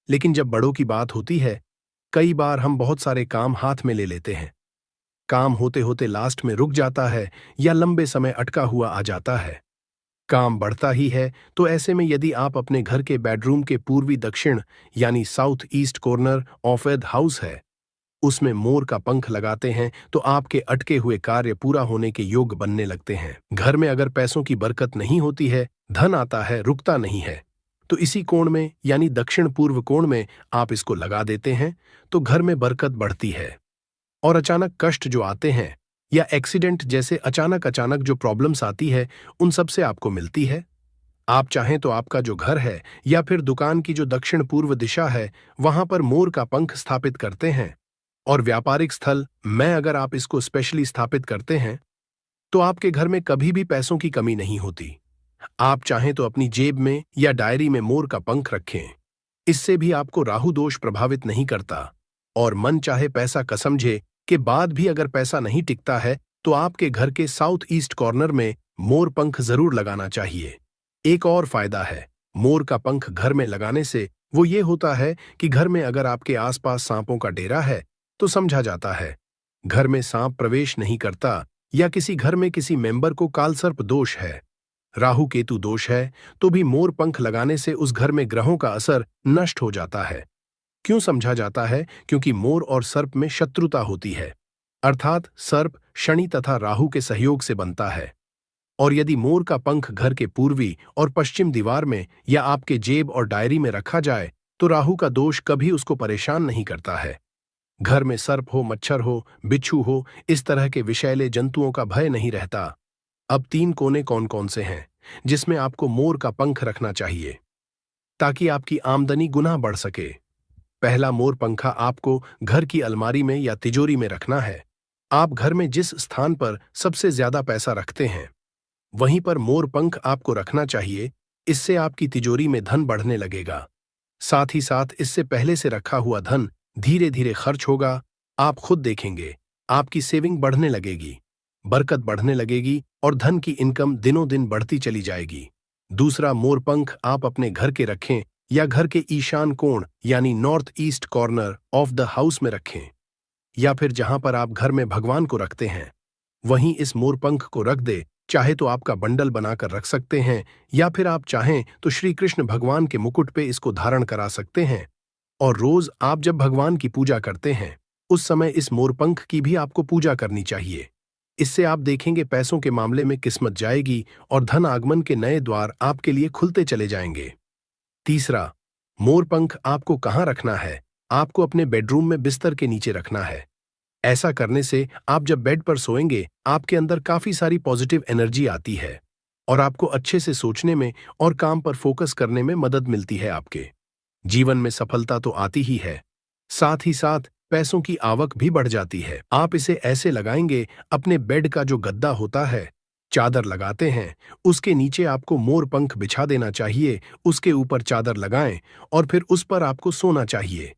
[SPEAKER 1] लेकिन जब बड़ों की बात होती है, कई बार हम बहुत सारे काम हाथ में ले लेते हैं। काम होते होते लास्ट में रुक जाता है या लंबे समय अटका हुआ आ जाता है। काम बढ़ता ही है, तो ऐसे में यदि आप अपने घर के बेडरूम के पूर्वी दक्षिण यानी south east corner of the house है, उसमें मोर का पंख लगाते हैं तो आपके अटके हुए कार्य पूरा होने के योग बनने लगते हैं। घर में अगर पैसों की बरकत नहीं होती है, धन आता है रुकता नहीं है, तो इसी कोण में यानी दक्षिण पूर्व कोण में आप इसको लगा देते हैं तो घर में बरकत बढ़ती है। और अचानक कष्ट जो आते हैं या एक्सीडेंट जैसे अचानक अचानक जो प्रॉब्लम्स आती है, उन सब से आपको मिलती है। आप चाहें तो आपका जो घर है या फिर दुकान की जो दक्षिण पूर्व दिशा है, वहां पर मोर का पंख स्थापित करते हैं। और व्यापारिक स्थल में अगर आप इसको स्पेशली स्थापित करते हैं तो आपके घर में कभी भी पैसों की कमी नहीं होती। आप चाहें तो अपनी जेब में या डायरी में मोर का पंख रखें, इससे भी आपको राहु दोष प्रभावित नहीं करता। और मन चाहे पैसा का समझे के बाद भी अगर पैसा नहीं टिकता है तो आपके घर के साउथ ईस्ट कॉर्नर में मोर पंख जरूर लगाना चाहिए। एक और फायदा है मोर का पंख घर में लगाने से, वो ये होता है कि घर में अगर आपके आसपास सांपों का डेरा है तो समझा जाता है घर में सांप प्रवेश नहीं करता, या किसी घर में किसी मेंबर को कालसर्प दोष है, राहु केतु दोष है, तो भी मोर पंख लगाने से उस घर में ग्रहों का असर नष्ट हो जाता है। क्यों समझा जाता है? क्योंकि मोर और सर्प में शत्रुता होती है, अर्थात सर्प शनि तथा राहु के सहयोग से बनता है। और यदि मोर का पंख घर के पूर्वी और पश्चिम दीवार में या आपके जेब और डायरी में रखा जाए तो राहु का दोष कभी उसको परेशान नहीं करता है। घर में सर्प हो, मच्छर हो, बिच्छू हो, इस तरह के विषैले जंतुओं का भय नहीं रहता। अब 3 कोने कौन कौन से हैं जिसमें आपको मोर का पंख रखना चाहिए ताकि आपकी आमदनी गुना बढ़ सके? पहला मोर पंखा आपको घर की अलमारी में या तिजोरी में रखना है। आप घर में जिस स्थान पर सबसे ज्यादा पैसा रखते हैं वहीं पर मोर पंख आपको रखना चाहिए, इससे आपकी तिजोरी में धन बढ़ने लगेगा। साथ ही साथ इससे पहले से रखा हुआ धन धीरे धीरे खर्च होगा, आप खुद देखेंगे, आपकी सेविंग बढ़ने लगेगी, बरकत बढ़ने लगेगी और धन की इनकम दिनों दिन बढ़ती चली जाएगी। दूसरा, मोर पंख आप अपने घर के रखें या घर के ईशान कोण यानी north east corner of the house में रखें, या फिर जहां पर आप घर में भगवान को रखते हैं वहीं इस मोरपंख को रख दे। चाहे तो आपका बंडल बनाकर रख सकते हैं या फिर आप चाहें तो श्री कृष्ण भगवान के मुकुट पे इसको धारण करा सकते हैं। और रोज आप जब भगवान की पूजा करते हैं उस समय इस मोरपंख की भी आपको पूजा करनी चाहिए। इससे आप देखेंगे पैसों के मामले में किस्मत जाएगी और धन आगमन के नए द्वार आपके लिए खुलते चले जाएंगे। तीसरा, मोरपंख आपको कहाँ रखना है? आपको अपने बेडरूम में बिस्तर के नीचे रखना है। ऐसा करने से आप जब बेड पर सोएंगे आपके अंदर काफी सारी पॉजिटिव एनर्जी आती है और आपको अच्छे से सोचने में और काम पर फोकस करने में मदद मिलती है। आपके जीवन में सफलता तो आती ही है, साथ ही साथ पैसों की आवक भी बढ़ जाती है। आप इसे ऐसे लगाएंगे, अपने बेड का जो गद्दा होता है, चादर लगाते हैं, उसके नीचे आपको मोर पंख बिछा देना चाहिए, उसके ऊपर चादर लगाएं और फिर उस पर आपको सोना चाहिए।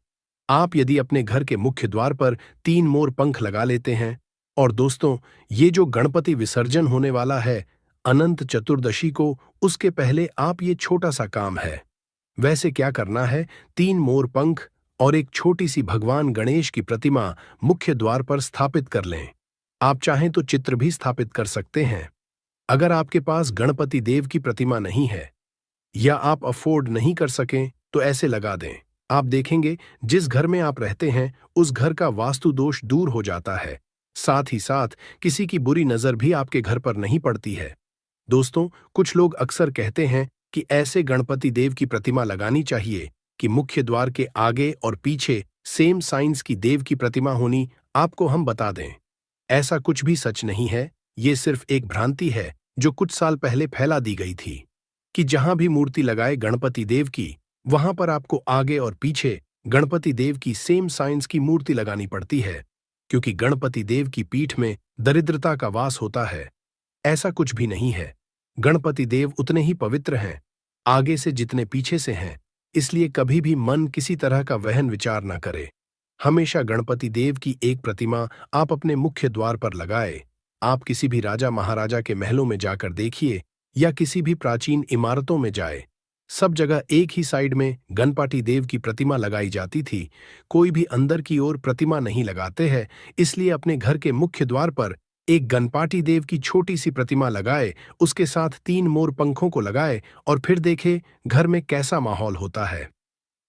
[SPEAKER 1] आप यदि अपने घर के मुख्य द्वार पर 3 मोर पंख लगा लेते हैं, और दोस्तों ये जो गणपति विसर्जन होने वाला है अनंत चतुर्दशी को, उसके पहले आप ये छोटा सा काम है। वैसे क्या करना है, 3 मोर पंख और एक छोटी सी भगवान गणेश की प्रतिमा मुख्य द्वार पर स्थापित कर लें। आप चाहें तो चित्र भी स्थापित कर सकते हैं। अगर आपके पास गणपति देव की प्रतिमा नहीं है या आप अफोर्ड नहीं कर सकें तो ऐसे लगा दें। आप देखेंगे जिस घर में आप रहते हैं उस घर का वास्तु दोष दूर हो जाता है, साथ ही साथ किसी की बुरी नजर भी आपके घर पर नहीं पड़ती है। दोस्तों कुछ लोग अक्सर कहते हैं कि ऐसे गणपति देव की प्रतिमा लगानी चाहिए कि मुख्य द्वार के आगे और पीछे सेम साइंस की देव की प्रतिमा होनी। आपको हम बता दें, ऐसा कुछ भी सच नहीं है। ये सिर्फ एक भ्रांति है जो कुछ साल पहले फैला दी गई थी कि जहां भी मूर्ति लगाए गणपति देव की, वहां पर आपको आगे और पीछे गणपति देव की सेम साइंस की मूर्ति लगानी पड़ती है, क्योंकि गणपति देव की पीठ में दरिद्रता का वास होता है। ऐसा कुछ भी नहीं है। गणपति देव उतने ही पवित्र हैं आगे से जितने पीछे से हैं, इसलिए कभी भी मन किसी तरह का वहन विचार न करे। हमेशा गणपति देव की एक प्रतिमा आप अपने मुख्य द्वार पर लगाए। आप किसी भी राजा महाराजा के महलों में जाकर देखिए या किसी भी प्राचीन इमारतों में जाए, सब जगह एक ही साइड में गणपति देव की प्रतिमा लगाई जाती थी। कोई भी अंदर की ओर प्रतिमा नहीं लगाते हैं, इसलिए अपने घर के मुख्य द्वार पर एक गणपति देव की छोटी सी प्रतिमा लगाए, उसके साथ 3 मोर पंखों को लगाए और फिर देखे घर में कैसा माहौल होता है।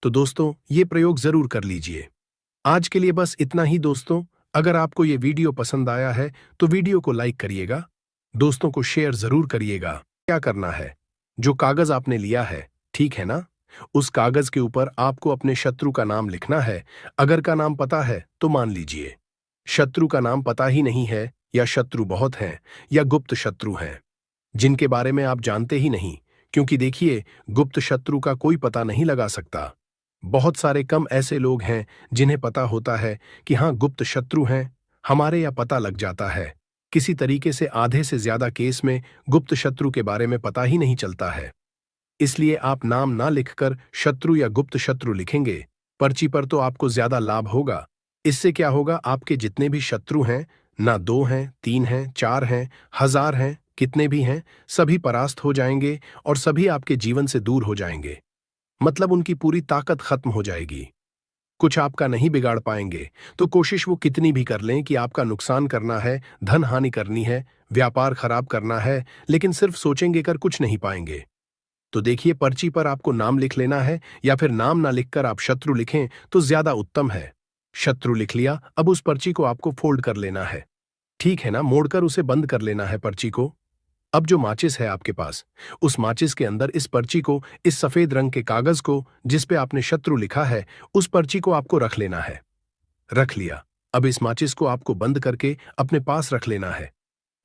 [SPEAKER 1] तो दोस्तों ये प्रयोग जरूर कर लीजिए। आज के लिए बस इतना ही दोस्तों। अगर आपको ये वीडियो पसंद आया है तो वीडियो को लाइक करिएगा, दोस्तों को शेयर जरूर करिएगा। क्या करना है, जो कागज आपने लिया है, ठीक है ना, उस कागज के ऊपर आपको अपने शत्रु का नाम लिखना है। अगर का नाम पता है तो मान लीजिए, शत्रु का नाम पता ही नहीं है या शत्रु बहुत हैं या गुप्त शत्रु हैं जिनके बारे में आप जानते ही नहीं, क्योंकि देखिए गुप्त शत्रु का कोई पता नहीं लगा सकता। बहुत सारे कम ऐसे लोग हैं जिन्हें पता होता है कि हाँ गुप्त शत्रु हैं हमारे, या पता लग जाता है। किसी तरीके से आधे से ज्यादा केस में गुप्त शत्रु के बारे में पता ही नहीं चलता है। इसलिए आप नाम ना लिखकर शत्रु या गुप्त शत्रु लिखेंगे पर्ची पर तो आपको ज्यादा लाभ होगा। इससे क्या होगा, आपके जितने भी शत्रु हैं, ना 2 हैं, 3 हैं, 4 हैं, 1000 हैं, कितने भी हैं, सभी परास्त हो जाएंगे और सभी आपके जीवन से दूर हो जाएंगे। मतलब उनकी पूरी ताकत खत्म हो जाएगी। कुछ आपका नहीं बिगाड़ पाएंगे, तो कोशिश वो कितनी भी कर लें कि आपका नुकसान करना है, धन हानि करनी है, व्यापार खराब करना है, लेकिन सिर्फ सोचेंगे कर कुछ नहीं पाएंगे। तो देखिए पर्ची पर आपको नाम लिख लेना है, या फिर नाम ना लिखकर आप शत्रु लिखें तो ज्यादा उत्तम है। शत्रु लिख लिया, अब उस पर्ची को आपको फोल्ड कर लेना है, ठीक है ना, मोड़कर उसे बंद कर लेना है पर्ची को। अब जो माचिस है आपके पास, उस माचिस के अंदर इस पर्ची को, इस सफेद रंग के कागज को जिस पे आपने शत्रु लिखा है, उस पर्ची को आपको रख लेना है। रख लिया, अब इस माचिस को आपको बंद करके अपने पास रख लेना है।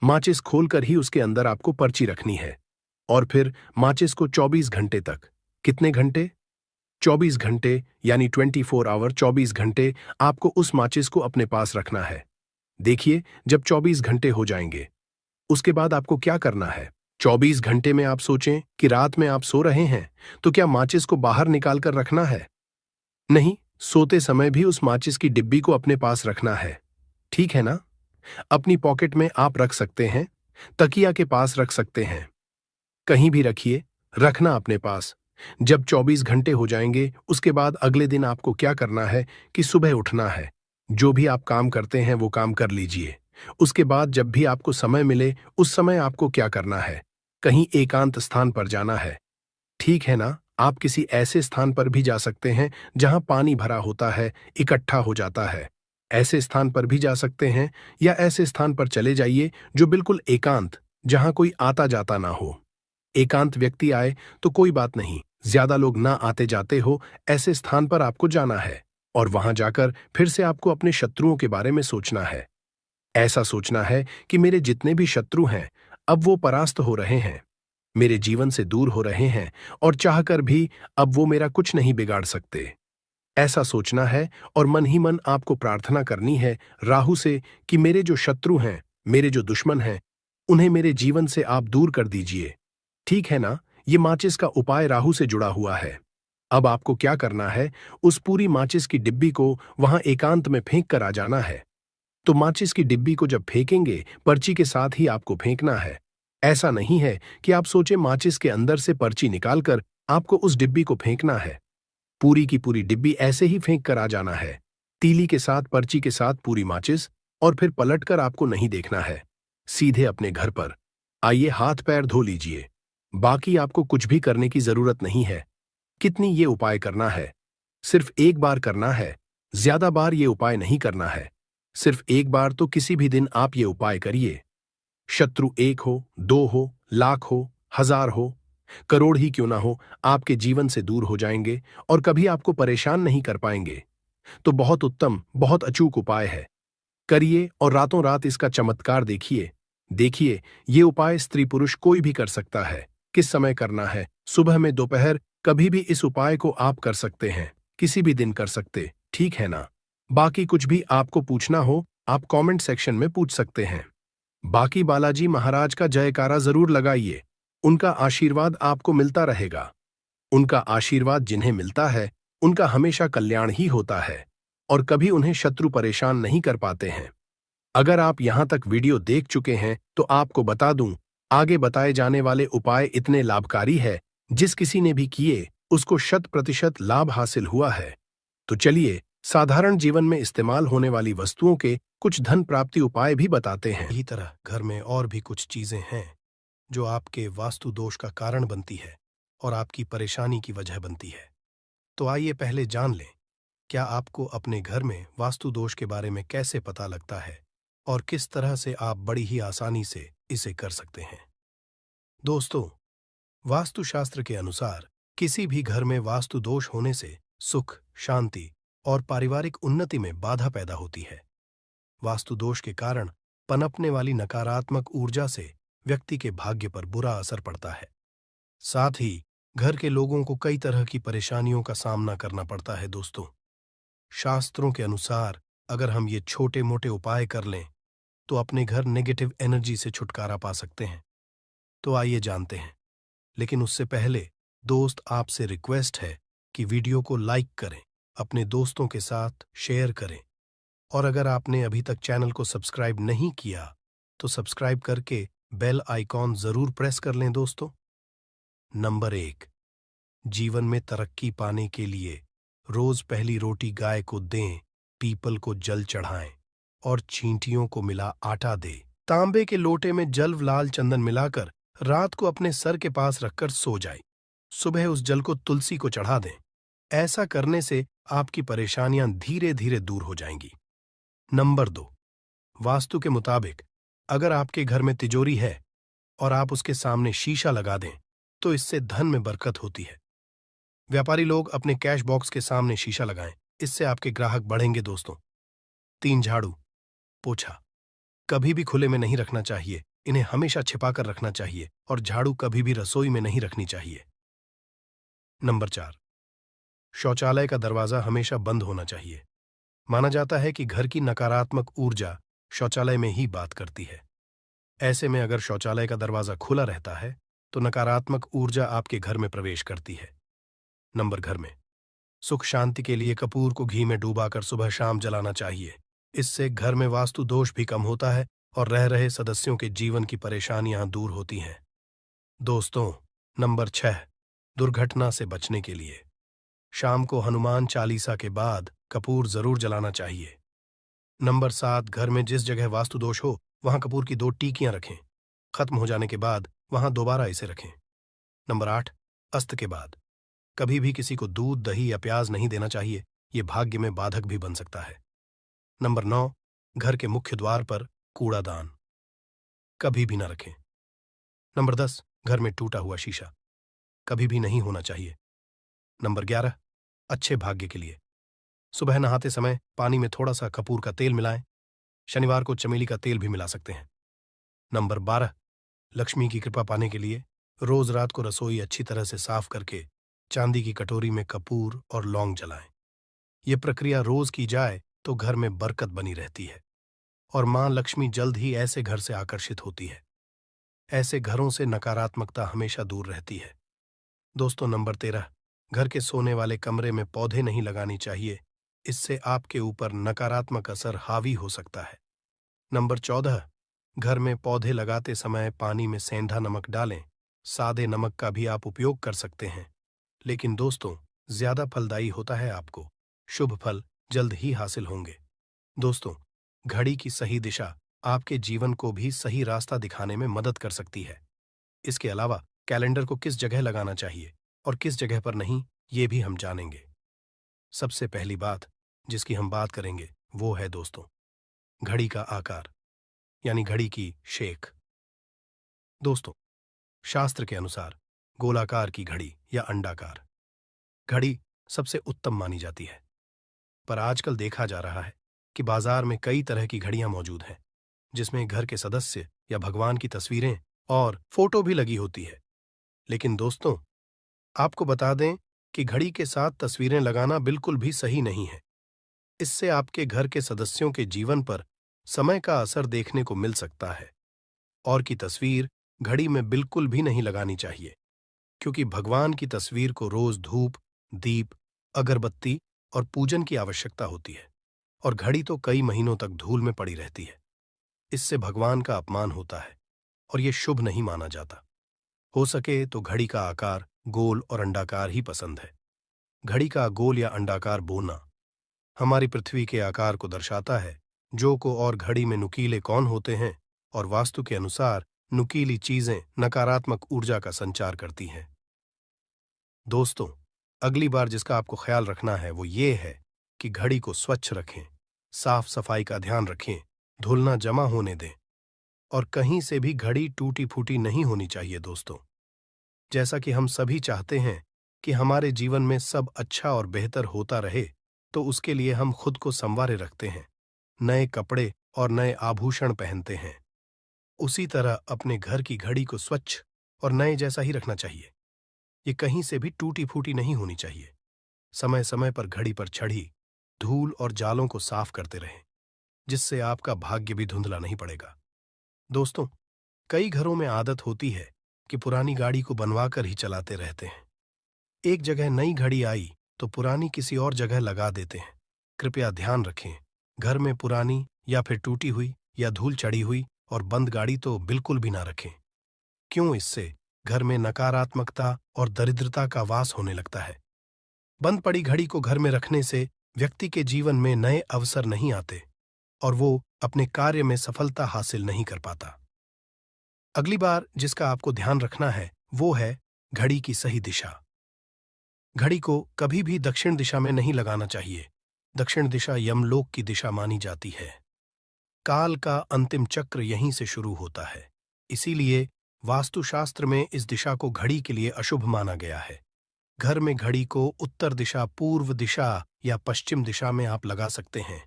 [SPEAKER 1] माचिस खोलकर ही उसके अंदर आपको पर्ची रखनी है और फिर माचिस को 24 घंटे तक, कितने घंटे, 24 घंटे यानी 24 आवर, 24 घंटे आपको उस माचिस को अपने पास रखना है। देखिए जब 24 घंटे हो जाएंगे उसके बाद आपको क्या करना है, 24 घंटे में आप सोचें कि रात में आप सो रहे हैं, तो क्या माचिस को बाहर निकाल कर रखना है? नहीं, सोते समय भी उस माचिस की डिब्बी को अपने पास रखना है। ठीक है ना? अपनी पॉकेट में आप रख सकते हैं, तकिया के पास रख सकते हैं। कहीं भी रखिए, रखना अपने पास। जब 24 घंटे हो जाएंगे, उसके बाद अगले दिन आपको क्या करना है कि सुबह उठना है। जो भी आप काम करते हैं वो काम कर लीजिए। उसके बाद जब भी आपको समय मिले, उस समय आपको क्या करना है? कहीं एकांत स्थान पर जाना है। ठीक है ना? आप किसी ऐसे स्थान पर भी जा सकते हैं जहां पानी भरा होता है, इकट्ठा हो जाता है। ऐसे स्थान पर भी जा सकते हैं, या ऐसे स्थान पर चले जाइए जो बिल्कुल एकांत, जहां कोई आता जाता ना हो। एकांत व्यक्ति आए तो कोई बात नहीं, ज्यादा लोग ना आते जाते हो, ऐसे स्थान पर आपको जाना है। और वहां जाकर फिर से आपको अपने शत्रुओं के बारे में सोचना है। ऐसा सोचना है कि मेरे जितने भी शत्रु हैं, अब वो परास्त हो रहे हैं, मेरे जीवन से दूर हो रहे हैं, और चाहकर भी अब वो मेरा कुछ नहीं बिगाड़ सकते। ऐसा सोचना है, और मन ही मन आपको प्रार्थना करनी है राहु से कि मेरे जो शत्रु हैं, मेरे जो दुश्मन हैं, उन्हें मेरे जीवन से आप दूर कर दीजिए। ठीक है ना? ये माचिस का उपाय राहु से जुड़ा हुआ है। अब आपको क्या करना है? उस पूरी माचिस की डिब्बी को वहां एकांत में फेंक कर आ जाना है। तो माचिस की डिब्बी को जब फेंकेंगे, पर्ची के साथ ही आपको फेंकना है। ऐसा नहीं है कि आप सोचे माचिस के अंदर से पर्ची निकालकर आपको उस डिब्बी को फेंकना है। पूरी की पूरी डिब्बी ऐसे ही फेंक कर आ जाना है। तीली के साथ, पर्ची के साथ पूरी माचिस, और फिर पलटकर आपको नहीं देखना है। सीधे अपने घर पर आइए, हाथ पैर धो लीजिए। बाकी आपको कुछ भी करने की जरूरत नहीं है। कितनी ये उपाय करना है? सिर्फ एक बार करना है, ज्यादा बार ये उपाय नहीं करना है। सिर्फ एक बार तो किसी भी दिन आप ये उपाय करिए। शत्रु 1 हो, 2 हो, लाख हो, 1000 हो, करोड़ ही क्यों ना हो, आपके जीवन से दूर हो जाएंगे और कभी आपको परेशान नहीं कर पाएंगे। तो बहुत उत्तम, बहुत अचूक उपाय है। करिए और रातों रात इसका चमत्कार देखिए। देखिए, ये उपाय स्त्री पुरुष कोई भी कर सकता है। किस समय करना है? सुबह में, दोपहर, कभी भी इस उपाय को आप कर सकते हैं। किसी भी दिन कर सकते, ठीक है ना? बाकी कुछ भी आपको पूछना हो, आप कमेंट सेक्शन में पूछ सकते हैं। बाकी बालाजी महाराज का जयकारा जरूर लगाइए। उनका आशीर्वाद आपको मिलता रहेगा। उनका आशीर्वाद जिन्हें मिलता है, उनका हमेशा कल्याण ही होता है, और कभी उन्हें शत्रु परेशान नहीं कर पाते हैं। अगर आप यहां तक वीडियो देख चुके हैं तो आपको बता दूं, आगे बताए जाने वाले उपाय इतने लाभकारी है, जिस किसी ने भी किए उसको 100% लाभ हासिल हुआ है। तो चलिए, साधारण जीवन में इस्तेमाल होने वाली वस्तुओं के कुछ धन प्राप्ति उपाय भी बताते हैं। इसी तरह घर में और भी कुछ चीजें हैं जो आपके वास्तु दोष का कारण बनती है और आपकी परेशानी की वजह बनती है। तो आइए पहले जान लें, क्या आपको अपने घर में वास्तु दोष के बारे में कैसे पता लगता है और किस तरह से आप बड़ी ही आसानी से इसे कर सकते हैं। दोस्तों, वास्तुशास्त्र के अनुसार किसी भी घर में वास्तु दोष होने से सुख, शांति और पारिवारिक उन्नति में बाधा पैदा होती है। वास्तु दोष के कारण पनपने वाली नकारात्मक ऊर्जा से व्यक्ति के भाग्य पर बुरा असर पड़ता है। साथ ही घर के लोगों को कई तरह की परेशानियों का सामना करना पड़ता है। दोस्तों, शास्त्रों के अनुसार अगर हम ये छोटे मोटे उपाय कर लें तो अपने घर नेगेटिव एनर्जी से छुटकारा पा सकते हैं। तो आइए जानते हैं, लेकिन उससे पहले दोस्त, आपसे रिक्वेस्ट है कि वीडियो को लाइक करें, अपने दोस्तों के साथ शेयर करें, और अगर आपने अभी तक चैनल को सब्सक्राइब नहीं किया तो सब्सक्राइब करके बेल आइकॉन जरूर प्रेस कर लें। दोस्तों, नंबर 1, जीवन में तरक्की पाने के लिए रोज पहली रोटी गाय को दें, पीपल को जल चढ़ाएं और चींटियों को मिला आटा दें। तांबे के लोटे में जल लाल चंदन मिलाकर रात को अपने सर के पास रखकर सो जाएं। सुबह उस जल को तुलसी को चढ़ा दें। ऐसा करने से आपकी परेशानियां धीरे धीरे दूर हो जाएंगी। नंबर 2, वास्तु के मुताबिक अगर आपके घर में तिजोरी है और आप उसके सामने शीशा लगा दें तो इससे धन में बरकत होती है। व्यापारी लोग अपने कैश बॉक्स के सामने शीशा लगाएं, इससे आपके ग्राहक बढ़ेंगे। दोस्तों, 3, झाड़ू पोछा कभी भी खुले में नहीं रखना चाहिए, इन्हें हमेशा छिपाकर रखना चाहिए, और झाड़ू कभी भी रसोई में नहीं रखनी चाहिए। नंबर 4, शौचालय का दरवाजा हमेशा बंद होना चाहिए। माना जाता है कि घर की नकारात्मक ऊर्जा शौचालय में ही बात करती है। ऐसे में अगर शौचालय का दरवाजा खुला रहता है तो नकारात्मक ऊर्जा आपके घर में प्रवेश करती है। नंबर घर में सुख शांति के लिए कपूर को घी में डूबाकर सुबह शाम जलाना चाहिए। इससे घर में वास्तु दोष भी कम होता है और रह रहे सदस्यों के जीवन की परेशानियां दूर होती हैं। दोस्तों, नंबर 6, दुर्घटना से बचने के लिए शाम को हनुमान चालीसा के बाद कपूर जरूर जलाना चाहिए। नंबर 7, घर में जिस जगह वास्तु दोष हो वहां कपूर की 2 टीकियां रखें। खत्म हो जाने के बाद वहां दोबारा इसे रखें। नंबर 8, अस्त के बाद कभी भी किसी को दूध, दही या प्याज नहीं देना चाहिए, ये भाग्य में बाधक भी बन सकता है। नंबर 9, घर के मुख्य द्वार पर कूड़ादान कभी भी न रखें। नंबर 10, घर में टूटा हुआ शीशा कभी भी नहीं होना चाहिए। नंबर 11, अच्छे भाग्य के लिए सुबह नहाते समय पानी में थोड़ा सा कपूर का तेल मिलाएं। शनिवार को चमेली का तेल भी मिला सकते हैं। नंबर 12, लक्ष्मी की कृपा पाने के लिए रोज रात को रसोई अच्छी तरह से साफ करके चांदी की कटोरी में कपूर और लौंग जलाएं। यह प्रक्रिया रोज की जाए तो घर में बरकत बनी रहती है और मां लक्ष्मी जल्द ही ऐसे घर से आकर्षित होती है। ऐसे घरों से नकारात्मकता हमेशा दूर रहती है। दोस्तों, नंबर 13, घर के सोने वाले कमरे में पौधे नहीं लगानी चाहिए, इससे आपके ऊपर नकारात्मक असर हावी हो सकता है। नंबर 14, घर में पौधे लगाते समय पानी में सेंधा नमक डालें। सादे नमक का भी आप उपयोग कर सकते हैं, लेकिन दोस्तों ज्यादा फलदायी होता है। आपको शुभ फल जल्द ही हासिल होंगे। दोस्तों, घड़ी की सही दिशा आपके जीवन को भी सही रास्ता दिखाने में मदद कर सकती है। इसके अलावा कैलेंडर को किस जगह लगाना चाहिए और किस जगह पर नहीं, ये भी हम जानेंगे। सबसे पहली बात जिसकी हम बात करेंगे वो है दोस्तों, घड़ी का आकार यानी घड़ी की शेख। दोस्तों, शास्त्र के अनुसार गोलाकार की घड़ी या अंडाकार घड़ी सबसे उत्तम मानी जाती है, पर आजकल देखा जा रहा है कि बाजार में कई तरह की घड़ियां मौजूद हैं जिसमें घर के सदस्य या भगवान की तस्वीरें और फोटो भी लगी होती है। लेकिन दोस्तों, आपको बता दें कि घड़ी के साथ तस्वीरें लगाना बिल्कुल भी सही नहीं है। इससे आपके घर के सदस्यों के जीवन पर समय का असर देखने को मिल सकता है। और की तस्वीर घड़ी में बिल्कुल भी नहीं लगानी चाहिए, क्योंकि भगवान की तस्वीर को रोज धूप, दीप, अगरबत्ती और पूजन की आवश्यकता होती है और घड़ी तो कई महीनों तक धूल में पड़ी रहती है। इससे भगवान का अपमान होता है और यह शुभ नहीं माना जाता। हो सके तो घड़ी का आकार गोल और अंडाकार ही पसंद है। घड़ी का गोल या अंडाकार बोना हमारी पृथ्वी के आकार को दर्शाता है, जो को और घड़ी में नुकीले कौन होते हैं और वास्तु के अनुसार नुकीली चीजें नकारात्मक ऊर्जा का संचार करती हैं। दोस्तों, अगली बार जिसका आपको ख्याल रखना है वो ये है कि घड़ी को स्वच्छ रखें, साफ सफाई का ध्यान रखें, धूल ना जमा होने दें और कहीं से भी घड़ी टूटी फूटी नहीं होनी चाहिए। दोस्तों, जैसा कि हम सभी चाहते हैं कि हमारे जीवन में सब अच्छा और बेहतर होता रहे, तो उसके लिए हम खुद को संवारे रखते हैं, नए कपड़े और नए आभूषण पहनते हैं। उसी तरह अपने घर की घड़ी को स्वच्छ और नए जैसा ही रखना चाहिए। ये कहीं से भी टूटी फूटी नहीं होनी चाहिए। समय समय पर घड़ी पर चढ़ी धूल और जालों को साफ करते रहें, जिससे आपका भाग्य भी धुंधला नहीं पड़ेगा। दोस्तों, कई घरों में आदत होती है कि पुरानी गाड़ी को बनवा कर ही चलाते रहते हैं। एक जगह नई घड़ी आई तो पुरानी किसी और जगह लगा देते हैं। कृपया ध्यान रखें, घर में पुरानी या फिर टूटी हुई या धूल चढ़ी हुई और बंद गाड़ी तो बिल्कुल भी ना रखें। क्यों? इससे घर में नकारात्मकता और दरिद्रता का वास होने लगता है। बंद पड़ी घड़ी को घर में रखने से व्यक्ति के जीवन में नए अवसर नहीं आते और वो अपने कार्य में सफलता हासिल नहीं कर पाता। अगली बार जिसका आपको ध्यान रखना है वो है घड़ी की सही दिशा। घड़ी को कभी भी दक्षिण दिशा में नहीं लगाना चाहिए। दक्षिण दिशा यमलोक की दिशा मानी जाती है। काल का अंतिम चक्र यहीं से शुरू होता है। इसीलिए वास्तुशास्त्र में इस दिशा को घड़ी के लिए अशुभ माना गया है। घर में घड़ी को उत्तर दिशा, पूर्व दिशा या पश्चिम दिशा में आप लगा सकते हैं,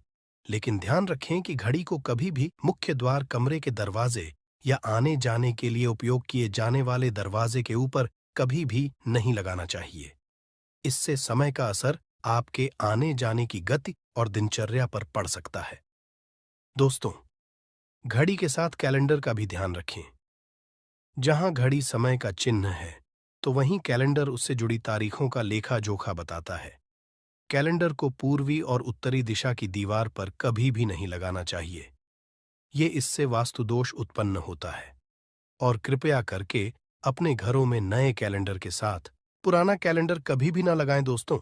[SPEAKER 1] लेकिन ध्यान रखें कि घड़ी को कभी भी मुख्य द्वार, कमरे के दरवाजे या आने जाने के लिए उपयोग किए जाने वाले दरवाजे के ऊपर कभी भी नहीं लगाना चाहिए। इससे समय का असर आपके आने जाने की गति और दिनचर्या पर पड़ सकता है। दोस्तों, घड़ी के साथ कैलेंडर का भी ध्यान रखें। जहां घड़ी समय का चिन्ह है, तो वहीं कैलेंडर उससे जुड़ी तारीखों का लेखा जोखा बताता है। कैलेंडर को पूर्वी और उत्तरी दिशा की दीवार पर कभी भी नहीं लगाना चाहिए। ये इससे वास्तु दोष उत्पन्न होता है। और कृपया करके अपने घरों में नए कैलेंडर के साथ पुराना कैलेंडर कभी भी ना लगाएं दोस्तों।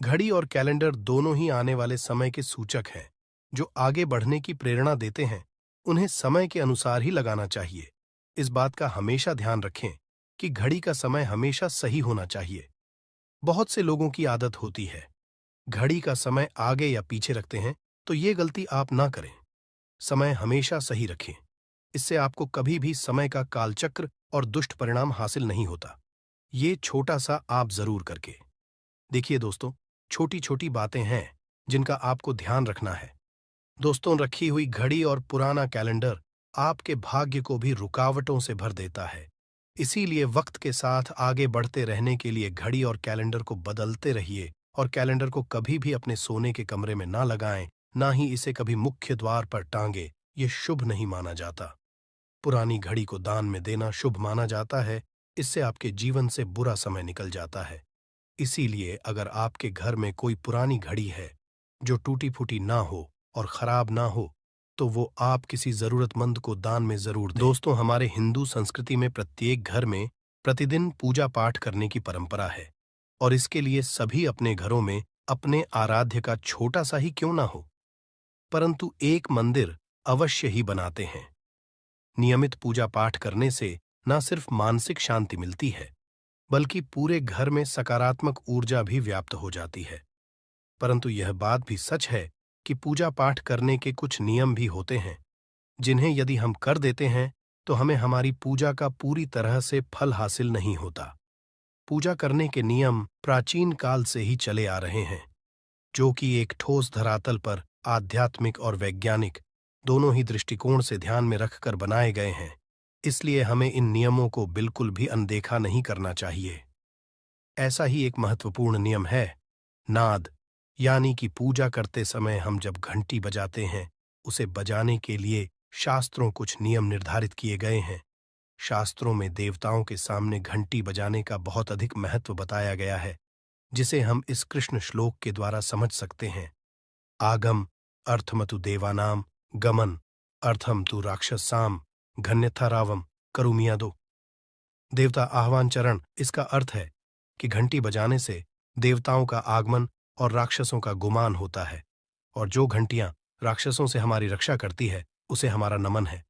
[SPEAKER 1] घड़ी और कैलेंडर दोनों ही आने वाले समय के सूचक हैं, जो आगे बढ़ने की प्रेरणा देते हैं। उन्हें समय के अनुसार ही लगाना चाहिए। इस बात का हमेशा ध्यान रखें कि घड़ी का समय हमेशा सही होना चाहिए। बहुत से लोगों की आदत होती है, घड़ी का समय आगे या पीछे रखते हैं, तो ये गलती आप ना करें। समय हमेशा सही रखें। इससे आपको कभी भी समय का कालचक्र और दुष्ट परिणाम हासिल नहीं होता। ये छोटा सा आप जरूर करके देखिए दोस्तों। छोटी छोटी बातें हैं जिनका आपको ध्यान रखना है। दोस्तों, रखी हुई घड़ी और पुराना कैलेंडर आपके भाग्य को भी रुकावटों से भर देता है। इसीलिए वक्त के साथ आगे बढ़ते रहने के लिए घड़ी और कैलेंडर को बदलते रहिए। और कैलेंडर को कभी भी अपने सोने के कमरे में ना लगाएं, ना ही इसे कभी मुख्य द्वार पर टांगे। ये शुभ नहीं माना जाता। पुरानी घड़ी को दान में देना शुभ माना जाता है। इससे आपके जीवन से बुरा समय निकल जाता है। इसीलिए अगर आपके घर में कोई पुरानी घड़ी है जो टूटी फूटी ना हो और खराब ना हो, तो वो आप किसी जरूरतमंद को दान में जरूर दें। दोस्तों, हमारे हिंदू संस्कृति में प्रत्येक घर में प्रतिदिन पूजा पाठ करने की परंपरा है। और इसके लिए सभी अपने घरों में अपने आराध्य का छोटा सा ही क्यों ना हो, परंतु एक मंदिर अवश्य ही बनाते हैं। नियमित पूजा पाठ करने से न सिर्फ मानसिक शांति मिलती है, बल्कि पूरे घर में सकारात्मक ऊर्जा भी व्याप्त हो जाती है। परंतु यह बात भी सच है कि पूजा पाठ करने के कुछ नियम भी होते हैं, जिन्हें यदि हम कर देते हैं तो हमें हमारी पूजा का पूरी तरह से फल हासिल नहीं होता। पूजा करने के नियम प्राचीन काल से ही चले आ रहे हैं, जो कि एक ठोस धरातल पर आध्यात्मिक और वैज्ञानिक दोनों ही दृष्टिकोण से ध्यान में रखकर बनाए गए हैं। इसलिए हमें इन नियमों को बिल्कुल भी अनदेखा नहीं करना चाहिए। ऐसा ही एक महत्वपूर्ण नियम है नाद, यानी कि पूजा करते समय हम जब घंटी बजाते हैं, उसे बजाने के लिए शास्त्रों कुछ नियम निर्धारित किए गए हैं। शास्त्रों में देवताओं के सामने घंटी बजाने का बहुत अधिक महत्व बताया गया है, जिसे हम इस कृष्ण श्लोक के द्वारा समझ सकते हैं। आगम अर्थमतु देवानाम गमन अर्थम तु राक्षसाम घन्यथा रावम करुमियादो। देवता आह्वान चरण, इसका अर्थ है कि घंटी बजाने से देवताओं का आगमन और राक्षसों का गुमान होता है, और जो घंटियां राक्षसों से हमारी रक्षा करती है उसे हमारा नमन है।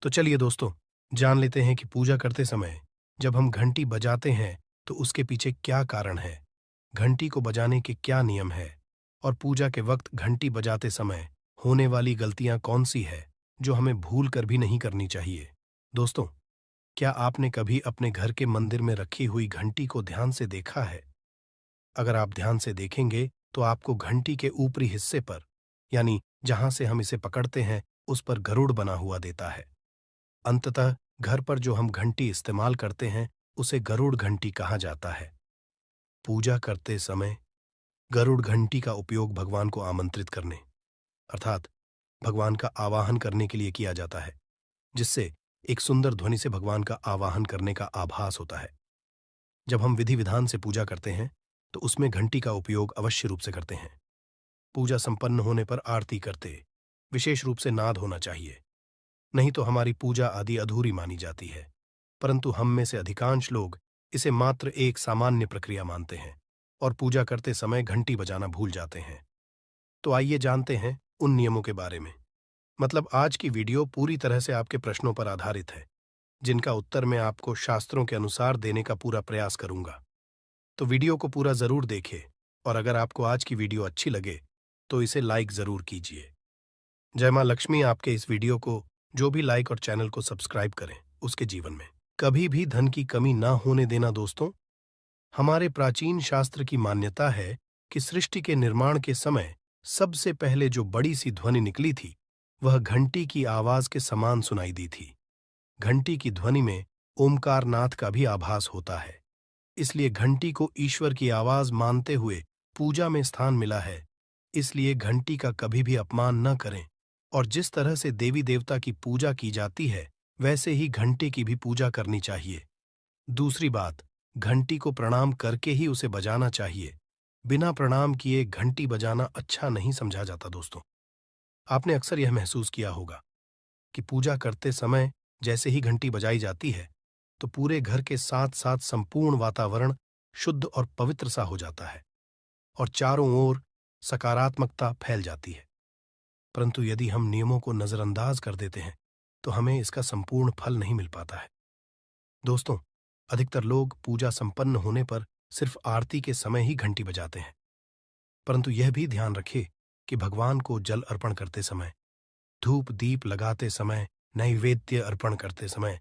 [SPEAKER 1] तो चलिए दोस्तों, जान लेते हैं कि पूजा करते समय जब हम घंटी बजाते हैं तो उसके पीछे क्या कारण है, घंटी को बजाने के क्या नियम है, और पूजा के वक्त घंटी बजाते समय होने वाली गलतियां कौन सी है जो हमें भूल कर भी नहीं करनी चाहिए। दोस्तों, क्या आपने कभी अपने घर के मंदिर में रखी हुई घंटी को ध्यान से देखा है? अगर आप ध्यान से देखेंगे तो आपको घंटी के ऊपरी हिस्से पर, यानी जहां से हम इसे पकड़ते हैं, उस पर गरुड़ बना हुआ देता है। अंततः घर पर जो हम घंटी इस्तेमाल करते हैं उसे गरुड़ घंटी कहा जाता है। पूजा करते समय गरुड़ घंटी का उपयोग भगवान को आमंत्रित करने, अर्थात भगवान का आवाहन करने के लिए किया जाता है, जिससे एक सुंदर ध्वनि से भगवान का आवाहन करने का आभास होता है। जब हम विधि विधान से पूजा करते हैं तो उसमें घंटी का उपयोग अवश्य रूप से करते हैं। पूजा संपन्न होने पर आरती करते विशेष रूप से नाद होना चाहिए, नहीं तो हमारी पूजा आदि अधूरी मानी जाती है। परंतु हम में से अधिकांश लोग इसे मात्र एक सामान्य प्रक्रिया मानते हैं और पूजा करते समय घंटी बजाना भूल जाते हैं। तो आइए जानते हैं उन नियमों के बारे में। मतलब आज की वीडियो पूरी तरह से आपके प्रश्नों पर आधारित है, जिनका उत्तर मैं आपको शास्त्रों के अनुसार देने का पूरा प्रयास करूंगा। तो वीडियो को पूरा जरूर देखें, और अगर आपको आज की वीडियो अच्छी लगे तो इसे लाइक जरूर कीजिए। जय मां लक्ष्मी आपके इस वीडियो को जो भी लाइक और चैनल को सब्सक्राइब करें, उसके जीवन में कभी भी धन की कमी ना होने देना। दोस्तों, हमारे प्राचीन शास्त्र की मान्यता है कि सृष्टि के निर्माण के समय सबसे पहले जो बड़ी सी ध्वनि निकली थी वह घंटी की आवाज के समान सुनाई दी थी। घंटी की ध्वनि में ओमकार नाथ का भी आभास होता है, इसलिए घंटी को ईश्वर की आवाज मानते हुए पूजा में स्थान मिला है। इसलिए घंटी का कभी भी अपमान न करें और जिस तरह से देवी देवता की पूजा की जाती है, वैसे ही घंटे की भी पूजा करनी चाहिए। दूसरी बात, घंटी को प्रणाम करके ही उसे बजाना चाहिए। बिना प्रणाम किए घंटी बजाना अच्छा नहीं समझा जाता दोस्तों। आपने अक्सर यह महसूस किया होगा कि पूजा करते समय जैसे ही घंटी बजाई जाती है, तो पूरे घर के साथ साथ संपूर्ण वातावरण शुद्ध और पवित्र सा हो जाता है और चारों ओर सकारात्मकता फैल जाती है। परंतु यदि हम नियमों को नजरअंदाज कर देते हैं, तो हमें इसका संपूर्ण फल नहीं मिल पाता है। दोस्तों, अधिकतर लोग पूजा संपन्न होने पर सिर्फ आरती के समय ही घंटी बजाते हैं, परंतु यह भी ध्यान रखें कि भगवान को जल अर्पण करते समय, धूप दीप लगाते समय, नैवेद्य अर्पण करते समय